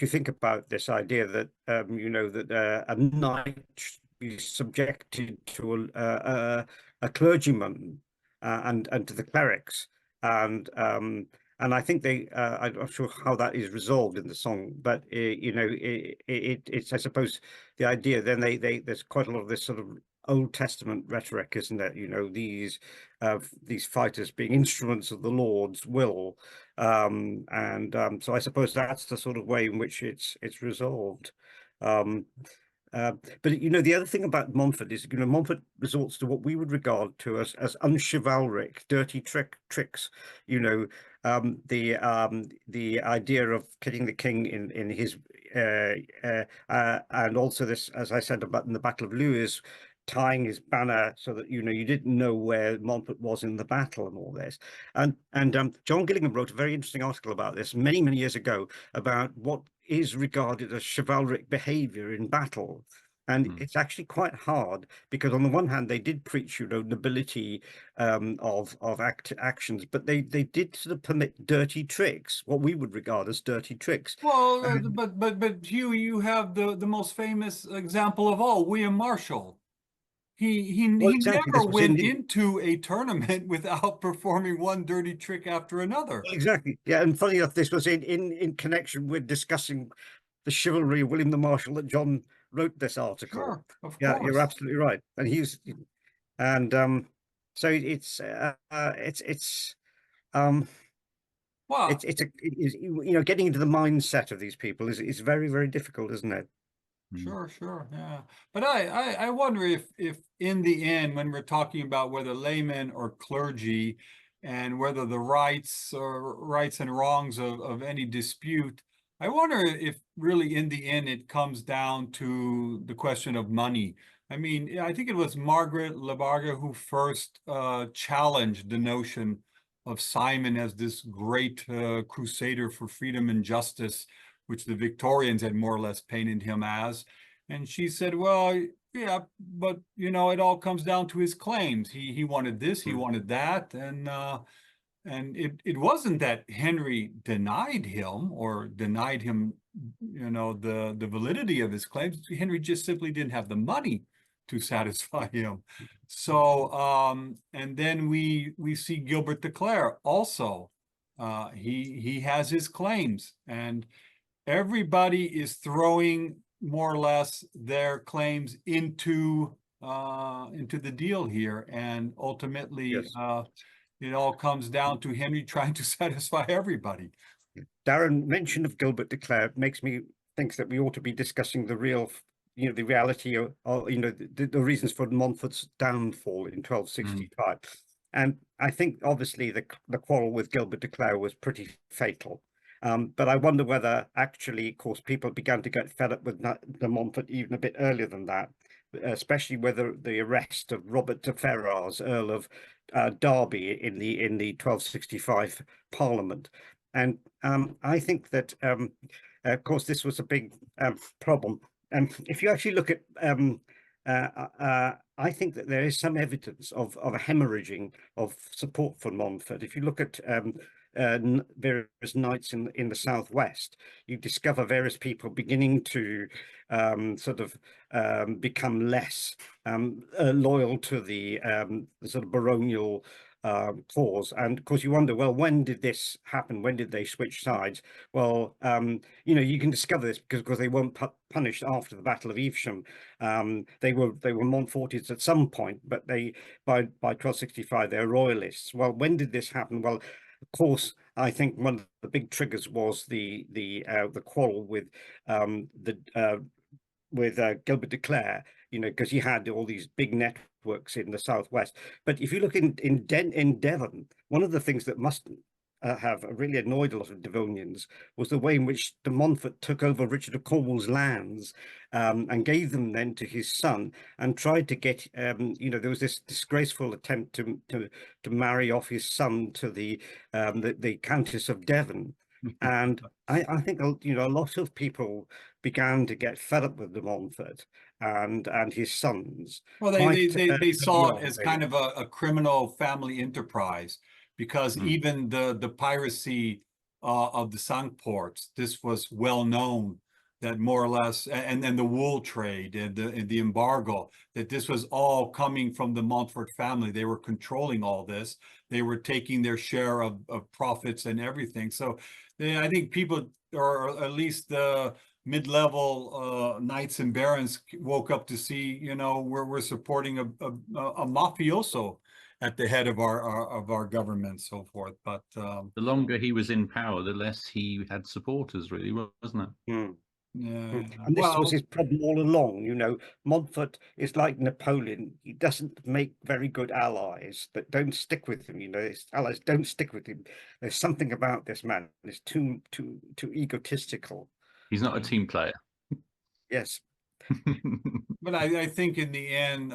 think about this idea that you know, that a knight should be subjected to a clergyman and to the clerics, and I think I'm not sure how that is resolved in the song, but you know, it's I suppose the idea. Then there's quite a lot of this sort of Old Testament rhetoric, isn't it? You know, these fighters being instruments of the Lord's will, so I suppose that's the sort of way in which it's resolved. But you know, the other thing about Montfort is, you know, Montfort resorts to what we would regard to as unchivalric, dirty tricks. You know, the idea of killing the king in his and also this, as I said about in the Battle of Lewes, tying his banner so that, you know, you didn't know where Montfort was in the battle and all this. And John Gillingham wrote a very interesting article about this many years ago about what is regarded as chivalric behavior in battle. And it's actually quite hard because on the one hand they did preach, you know, nobility of actions, but they did sort of permit dirty tricks, what we would regard as dirty tricks. Well, but Hugh, you have the most famous example of all, William Marshall. He Exactly, never this was went into a tournament without performing one dirty trick after another. Well, exactly, yeah. And funny enough, this was in connection with discussing the chivalry of William the Marshal that John wrote this article. Sure, of Yeah, course. you're absolutely right. And so Well, you know, getting into the mindset of these people is very difficult, isn't it? sure, yeah. But I wonder if in the end, when we're talking about whether laymen or clergy, and whether the rights and wrongs of any dispute, I wonder if really in the end it comes down to the question of money. I mean, I think it was Margaret Labarga who first challenged the notion of Simon as this great crusader for freedom and justice, which the Victorians had more or less painted him as. And she said, well, yeah, but you know, it all comes down to his claims. He wanted this, he wanted that, and it wasn't that Henry denied him or denied him, you know, the validity of his claims. Henry just simply didn't have the money to satisfy him. So and then we see Gilbert de Clare also. He has his claims, and everybody is throwing more or less their claims into the deal here, and ultimately Yes. it all comes down to Henry trying to satisfy everybody. Darren, mention of Gilbert de Clare makes me think that we ought to be discussing the real, you know, the reality of you know, the reasons for Montfort's downfall in 1265. And I think obviously the quarrel with Gilbert de Clare was pretty fatal. But I wonder whether actually, of course, people began to get fed up with de Montfort even a bit earlier than that, especially whether the arrest of Robert de Ferrars, Earl of Derby, in the 1265 Parliament. And I think that, of course, this was a big problem. And if you actually look at, I think that there is some evidence of a hemorrhaging of support for Montfort. If you look at various knights in the southwest, you discover various people beginning to sort of become less loyal to the sort of baronial cause. And of course you wonder, well, when did this happen? When did they switch sides? Well, you know, you can discover this because they weren't punished after the Battle of Evesham. They were Montfortists at some point, but by 1265 they're royalists. Well, when did this happen? Well, of course, I think one of the big triggers was the quarrel with Gilbert de Clare, you know, because he had all these big networks in the southwest. But if you look in Devon, one of the things that must have really annoyed a lot of Devonians was the way in which de Montfort took over Richard of Cornwall's lands and gave them then to his son, and tried to get, you know, there was this disgraceful attempt to marry off his son to the Countess of Devon. And I think, you know, a lot of people began to get fed up with de Montfort and his sons. Well, they saw it as kind of a criminal family enterprise, because even the piracy of the Cinque-Ports, this was well known, that more or less, and then the wool trade and the embargo, that this was all coming from the Montfort family. They were controlling all this. They were taking their share of profits and everything. So I think people, or at least the mid-level knights and barons, woke up to see, you know, we're supporting a mafioso at the head of our government, so forth. But the longer he was in power, the less he had supporters, really, wasn't it? And this was Well, his problem all along. You know, Montfort is like Napoleon. He doesn't make very good allies that don't stick with him. You know, his allies don't stick with him. There's something about this man. It's too egotistical. He's not a team player. Yes. but I think in the end,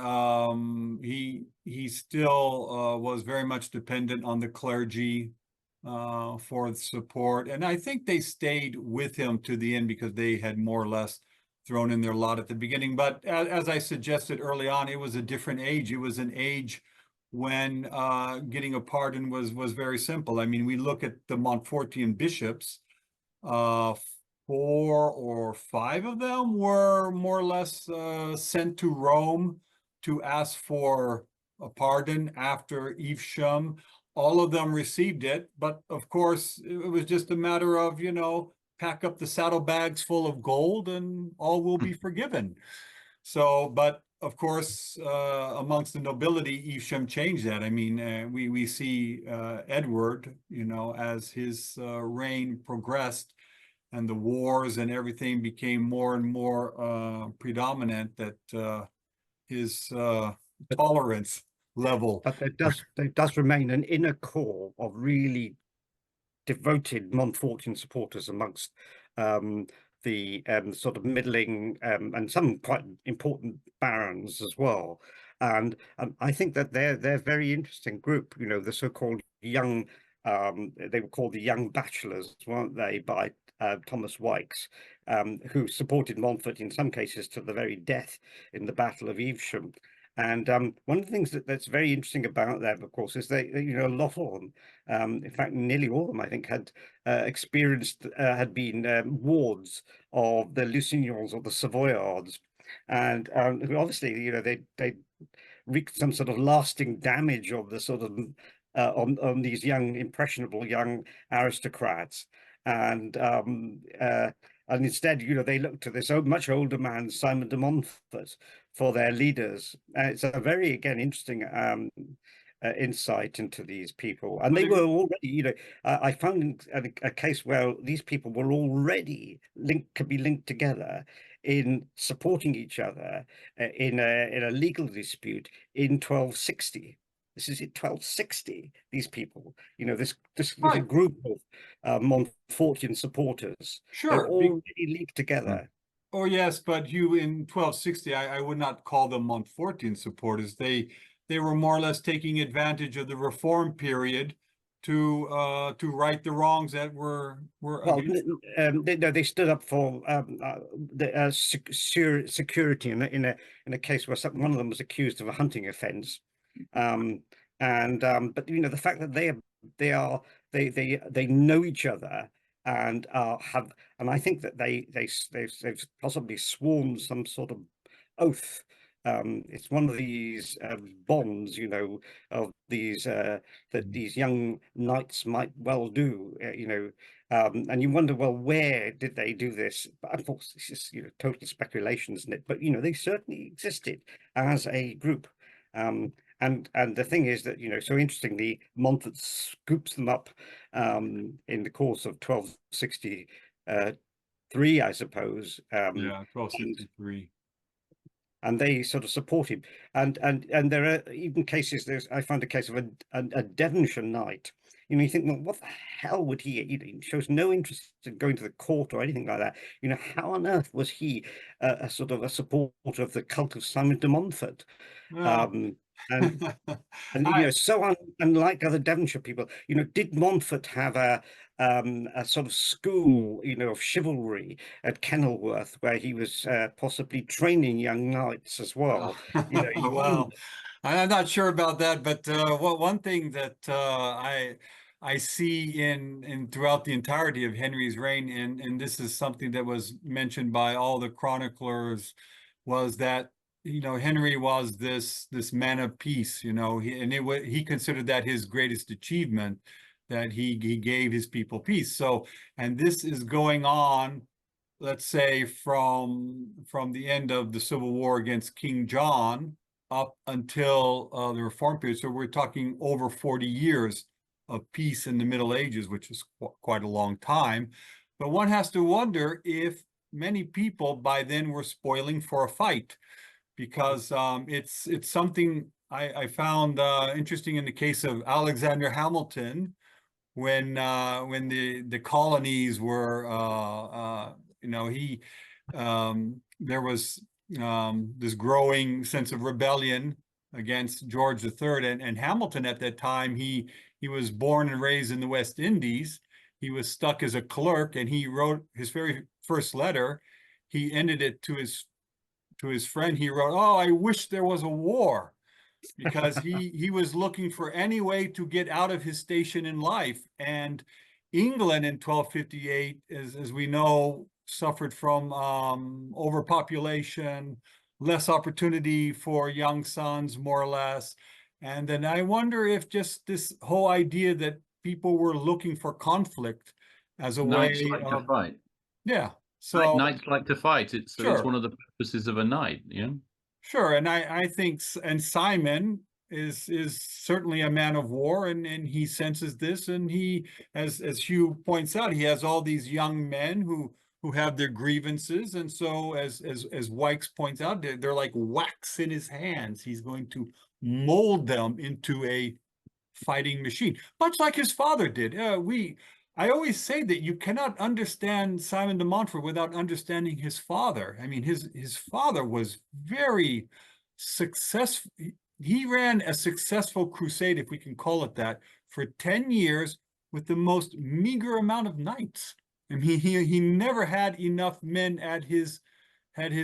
he still was very much dependent on the clergy for support, and I think they stayed with him to the end because they had more or less thrown in their lot at the beginning. But as I suggested early on, it was a different age. It was an age when getting a pardon was very simple. I mean, we look at the Montfortian bishops. 4 or 5 of them were more or less sent to Rome to ask for a pardon after Evesham. All of them received it, but of course it was just a matter of, you know, pack up the saddlebags full of gold and all will be forgiven. So, but of course, amongst the nobility, Evesham changed that. I mean, we see Edward, you know, as his reign progressed and the wars and everything became more and more predominant, that his tolerance level. But there does remain an inner core of really devoted Montfortian supporters amongst the sort of middling and some quite important barons as well. And I think that they're a very interesting group. You know, the so-called young, they were called the young bachelors, weren't they, by Thomas Wykes, who supported Montfort in some cases to the very death in the Battle of Evesham. And one of the things that's very interesting about them, of course, is they, you know, a lot of them, in fact, nearly all of them, I think, had had been wards of the Lusignans or the Savoyards. And obviously, you know, they wreaked some sort of lasting damage of the sort of on these young, impressionable young aristocrats. And instead, you know, they looked to this much older man, Simon de Montfort, for their leaders. It's a very, again, interesting insight into these people. And they were already, you know, I found a case where these people were already could be linked together in supporting each other in a legal dispute in 1260. This is in 1260, these people, you know, this Right. group of Montfortian supporters, Sure. they're already linked together. Oh, yes, but Hugh, in 1260, I would not call them Montfortian supporters. They were more or less taking advantage of the Reform period to right the wrongs that were Well, they stood up for the security in a case where one of them was accused of a hunting offence, but you know, the fact that they know each other and I think that they've possibly sworn some sort of oath. It's one of these bonds, you know, of these that these young knights might well do, you know, and you wonder, well, where did they do this? But of course, this is, you know, total speculation, isn't it? But you know, they certainly existed as a group. And the thing is that, you know, so interestingly, Montfort scoops them up in the course of 1263, I suppose. Yeah, 1263. And they sort of support him. And there are even cases, I found a case of a Devonshire knight. You know, you think, well, what the hell would he, you know, he shows no interest in going to the court or anything like that. You know, how on earth was he a sort of a supporter of the cult of Simon de Montfort? Well, And you know, so unlike other Devonshire people, you know, did Montfort have a sort of school, you know, of chivalry at Kenilworth, where he was possibly training young knights as well? You know, well, I'm not sure about that, but one thing that I see in throughout the entirety of Henry's reign, and this is something that was mentioned by all the chroniclers, was that, you know, Henry was this man of peace, you know, he considered that his greatest achievement, that he gave his people peace. So, and this is going on, let's say, from the end of the Civil War against King John up until the Reform period. So we're talking over 40 years of peace in the Middle Ages, which is quite a long time. But one has to wonder if many people by then were spoiling for a fight, because it's something I found interesting in the case of Alexander Hamilton, when the colonies were there was this growing sense of rebellion against George III, and Hamilton at that time, he was born and raised in the West Indies. He was stuck as a clerk, and he wrote his very first letter. He ended it to his friend. He wrote, "Oh, I wish there was a war," because he was looking for any way to get out of his station in life. And England in 1258, as we know, suffered from overpopulation, less opportunity for young sons, more or less. And then I wonder if just this whole idea that people were looking for conflict as a Knights way like to of, fight. yeah. So Knights like to fight. It's sure. one of the purposes of a knight. Yeah. Sure, and I think, and Simon is certainly a man of war, and he senses this, and he, as Huw points out, he has all these young men who have their grievances, and so as Wykes points out, they're like wax in his hands. He's going to mold them into a fighting machine, much like his father did. I always say that you cannot understand Simon de Montfort without understanding his father. I mean, his father was very successful. He ran a successful crusade, if we can call it that, for 10 years with the most meager amount of knights. I mean, he never had enough men at his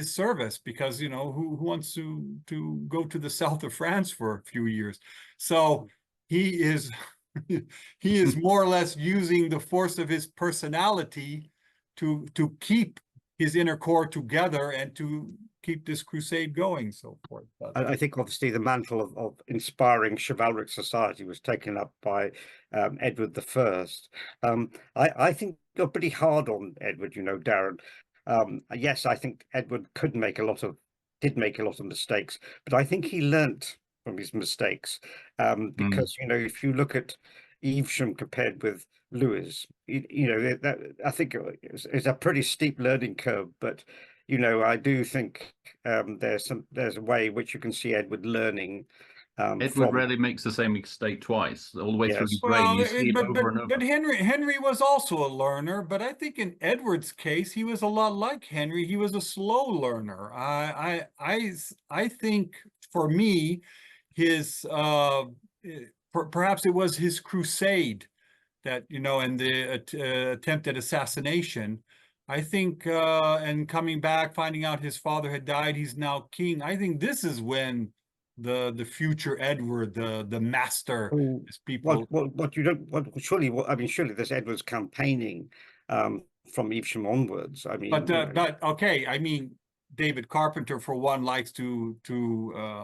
service, because, you know, who wants to go to the south of France for a few years? So he is he is more or less using the force of his personality to keep his inner core together and to keep this crusade going, so forth. I think obviously the mantle of inspiring chivalric society was taken up by Edward I. I think you're pretty hard on Edward, you know, Darren. Yes, I think Edward did make a lot of mistakes, but I think he learnt from his mistakes, because you know, if you look at Evesham compared with Lewes, you know, that I think it's a pretty steep learning curve, but you know, I do think there's a way in which you can see Edward learning. Edward rarely makes the same mistake twice, all the way through his reign. Well, You see it over and over. but Henry was also a learner, but I think in Edward's case, he was a lot like Henry. He was a slow learner. I think, for me, his perhaps it was his crusade that, you know, and the attempted assassination. I think, and coming back, finding out his father had died, he's now king. I think this is when the future Edward, the master, as people. What you don't, surely, I mean, surely there's Edward's campaigning from Evesham onwards. I mean, But okay, I mean, David Carpenter, for one, likes to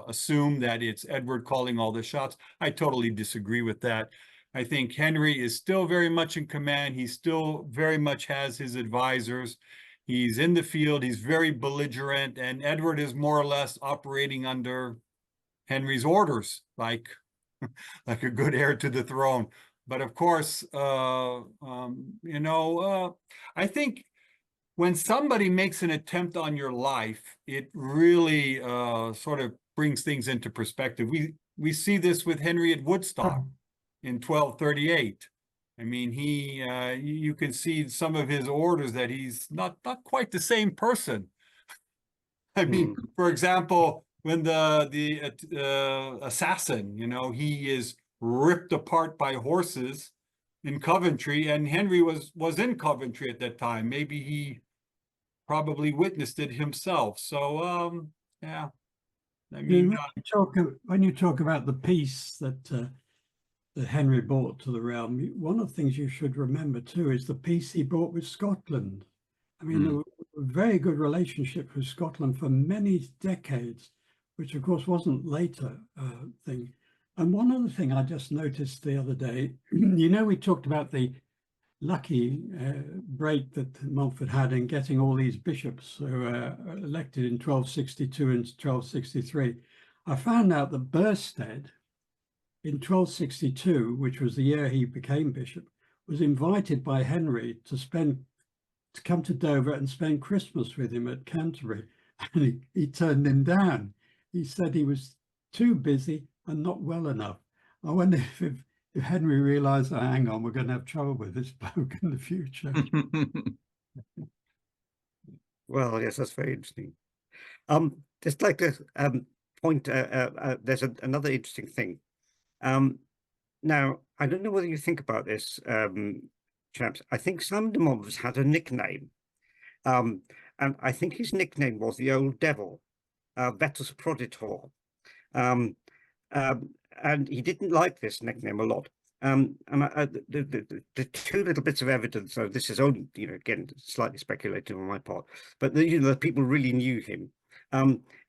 assume that it's Edward calling all the shots. I totally disagree with that. I think Henry is still very much in command. He still very much has his advisors. He's in the field. He's very belligerent, and Edward is more or less operating under Henry's orders, like a good heir to the throne. But of course, you know, I think when somebody makes an attempt on your life, it really sort of brings things into perspective. We see this with Henry at Woodstock in 1238. I mean, you can see some of his orders that he's not quite the same person. I mean, for example, when the assassin, you know, he is ripped apart by horses in Coventry, and Henry was in Coventry at that time. Maybe he probably witnessed it himself. So yeah, I mean, when you talk about the peace that Henry brought to the realm, one of the things you should remember too is the peace he brought with Scotland. I mean, there was a very good relationship with Scotland for many decades, which of course wasn't later thing. And one other thing I just noticed the other day, you know, we talked about the lucky break that Montfort had in getting all these bishops who were elected in 1262 and 1263. I found out that Burstead in 1262, which was the year he became bishop, was invited by Henry to spend to come to Dover and spend Christmas with him at Canterbury, and he turned him down. He said he was too busy and not well enough. I wonder if Henry realised, oh, hang on, we're going to have trouble with this bloke in the future. Well, yes, that's very interesting. Just like to point, there's another interesting thing. Now, I don't know whether you think about this, chaps. I think Simon de Montfort had a nickname, and I think his nickname was the Old Devil, Vetus Proditor, and he didn't like this nickname a lot. And the two little bits of evidence, so this is only, again, slightly speculative on my part, but the people really knew him.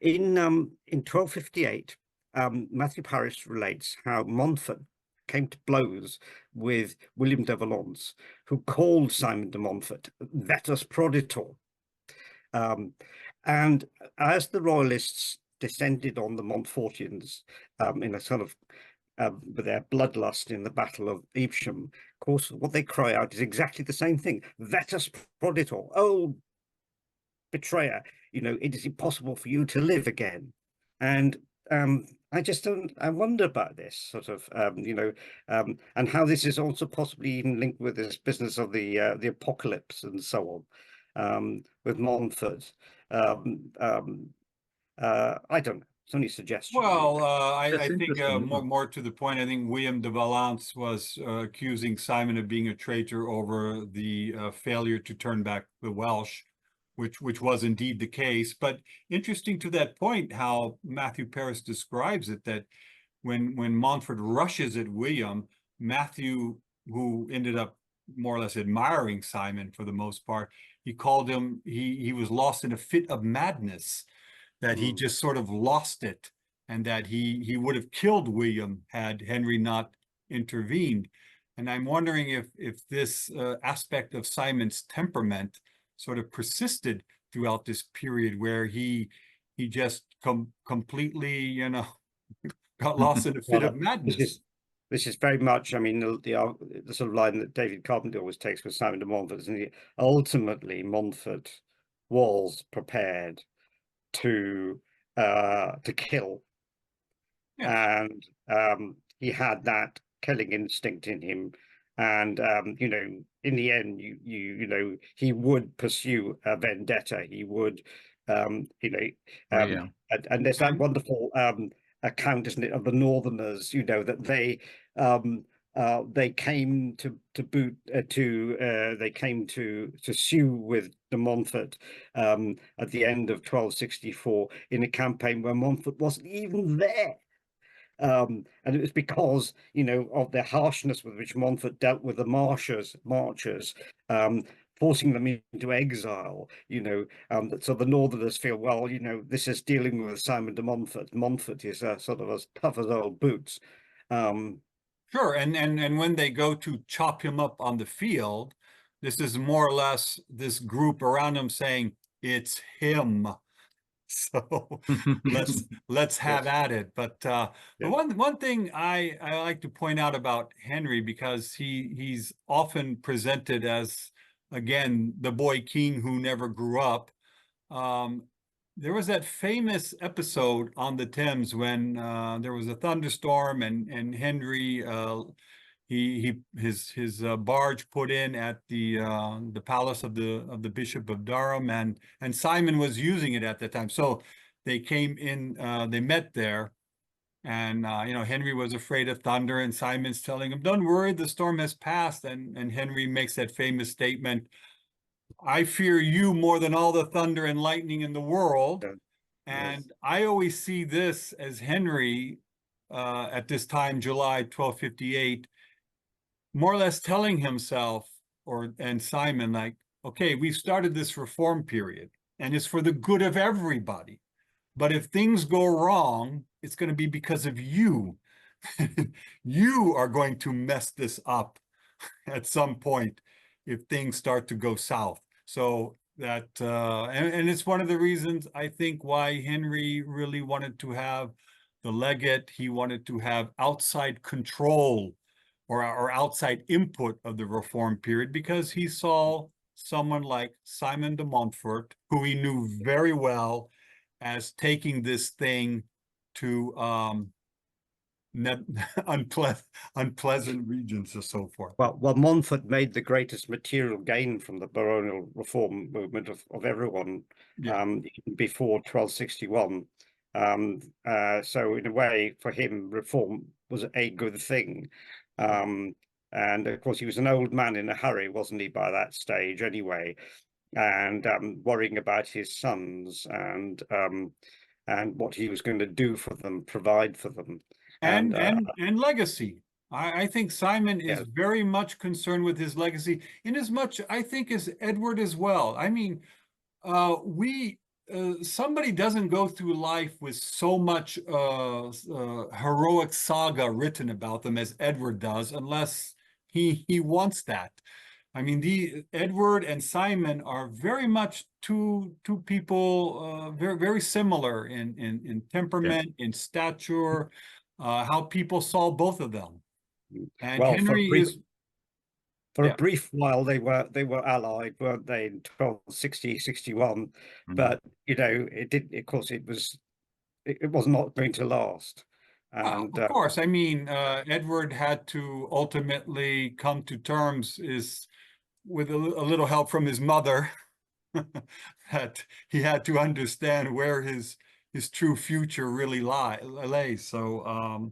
In 1258, Matthew Paris relates how Montfort came to blows with William de Valence, who called Simon de Montfort Vetus Proditor. And as the royalists descended on the Montfortians in a sort of with their bloodlust in the Battle of Evesham, of course, what they cry out is exactly the same thing: Vetus Proditor, oh betrayer, it is impossible for you to live again. And I wonder about this sort of, and how this is also possibly even linked with this business of the apocalypse and so on, with Montfort. I don't know. It's only a suggestion. Well, I think interesting, more to the point, I think William de Valence was accusing Simon of being a traitor over the failure to turn back the Welsh, which was indeed the case. But interesting to that point, how Matthew Paris describes it, that when Montfort rushes at William, Matthew, who ended up more or less admiring Simon for the most part, he called him, he was lost in a fit of madness, that he just sort of lost it, and that he would have killed William had Henry not intervened. And I'm wondering if this aspect of Simon's temperament sort of persisted throughout this period, where he just completely, got lost in a fit of madness. This is very much, I mean, the sort of line that David Carpenter always takes with Simon de Montfort, and ultimately Montfort was prepared to kill, yes. And he had that killing instinct in him, and in the end, he would pursue a vendetta. He would, and there's that wonderful account, isn't it, of the Northerners, that they came they came to sue with de Montfort at the end of 1264 in a campaign where Montfort wasn't even there. And it was because, of the harshness with which Montfort dealt with the marchers, forcing them into exile, so the Northerners feel, well, this is dealing with Simon de Montfort. Montfort is sort of as tough as old boots. Sure, and when they go to chop him up on the field, this is more or less this group around him saying, it's him. So let's have at it. But one thing I like to point out about Henry, because he's often presented as, again, the boy king who never grew up. There was that famous episode on the Thames when there was a thunderstorm, and Henry his barge put in at the palace of the Bishop of Durham, and Simon was using it at that time. So they came in, they met there, and Henry was afraid of thunder, and Simon's telling him, "Don't worry, the storm has passed." And Henry makes that famous statement, "I fear you more than all the thunder and lightning in the world." And I always see this as Henry at this time, July 1258, more or less telling himself and Simon, like, okay, we've started this reform period and it's for the good of everybody. But if things go wrong, it's going to be because of you. You are going to mess this up at some point if things start to go south. So that, and it's one of the reasons I think why Henry really wanted to have the legate. He wanted to have outside control or outside input of the reform period, because he saw someone like Simon de Montfort, who he knew very well, as taking this thing to unpleasant regions or so forth. Well, Montfort made the greatest material gain from the baronial reform movement of everyone, Yeah. before 1261. So in a way, for him, reform was a good thing. And of course, he was an old man in a hurry, wasn't he, by that stage anyway, and worrying about his sons and what he was going to do for them, provide for them. And legacy. I think Simon is Yes. very much concerned with his legacy, in as much, I think, as Edward as well. I mean, somebody doesn't go through life with so much heroic saga written about them as Edward does, unless he wants that. I mean, Edward and Simon are very much two people, very, very similar in temperament, in stature, how people saw both of them. And Well, Henry for yeah. a brief while they were allied, weren't they, in 1260, 61? But you know, of course it was not going to last. And of course, I mean, Edward had to ultimately come to terms with a little help from his mother, that he had to understand where his true future really lay. So,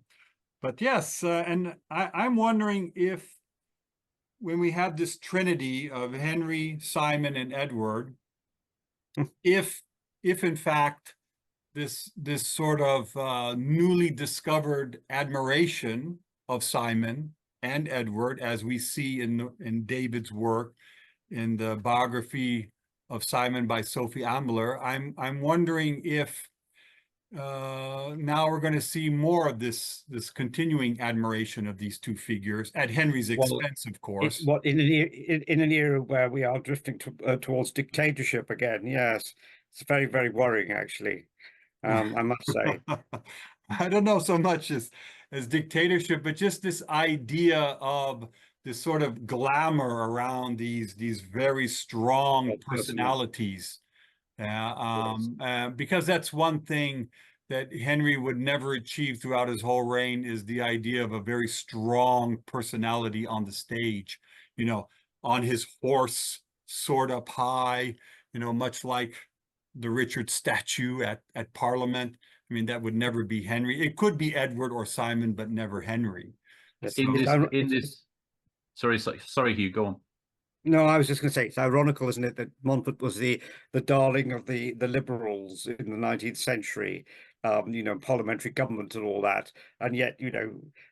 but yes, and I'm wondering if, when we have this trinity of Henry, Simon, and Edward, if in fact this sort of newly discovered admiration of Simon and Edward, as we see in David's work, in the biography of Simon by Sophie Ambler, I'm wondering if now we're going to see more of this continuing admiration of these two figures at Henry's expense, of course. In an era where we are drifting towards dictatorship again. Yes, it's very, very worrying, actually. I must say. I don't know so much as dictatorship, but just this idea of this sort of glamour around these very strong personalities. Because that's one thing that Henry would never achieve throughout his whole reign, is the idea of a very strong personality on the stage, you know, on his horse, soared up high, you know, much like the Richard statue at Parliament. I mean, that would never be Henry. It could be Edward or Simon, but never Henry. Sorry, Hugh, go on. No, I was just going to say, it's ironical, isn't it, that Montfort was the darling of the liberals in the 19th century, you know, parliamentary government and all that, and yet, you know,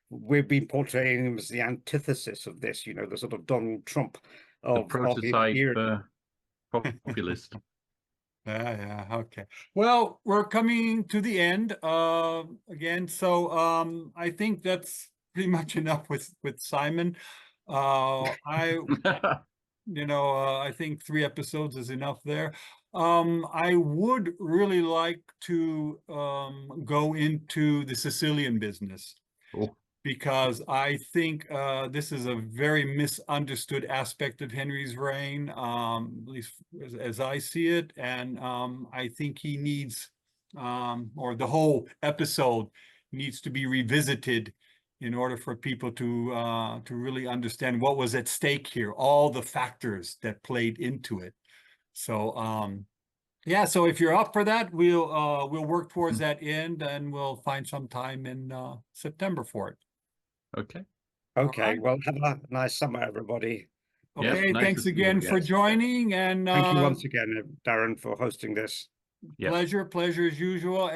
we've been portraying him as the antithesis of this, you know, the sort of Donald Trump of the prototype populist. Yeah, okay. Well, we're coming to the end again, so I think that's pretty much enough with Simon. I think 3 episodes is enough there. I would really like to go into the Sicilian business, because I think this is a very misunderstood aspect of Henry's reign, at least as I see it. And I think he needs, or the whole episode needs to be revisited in order for people to really understand what was at stake here, all the factors that played into it. So yeah, so if you're up for that, we'll work towards that end, and we'll find some time in September for it. Okay. Okay. Right. Well, have a nice summer, everybody. Okay. Yes, nice Thanks to see you again again. for joining, and Thank you once again, Darren, for hosting this. Yeah. Pleasure as usual.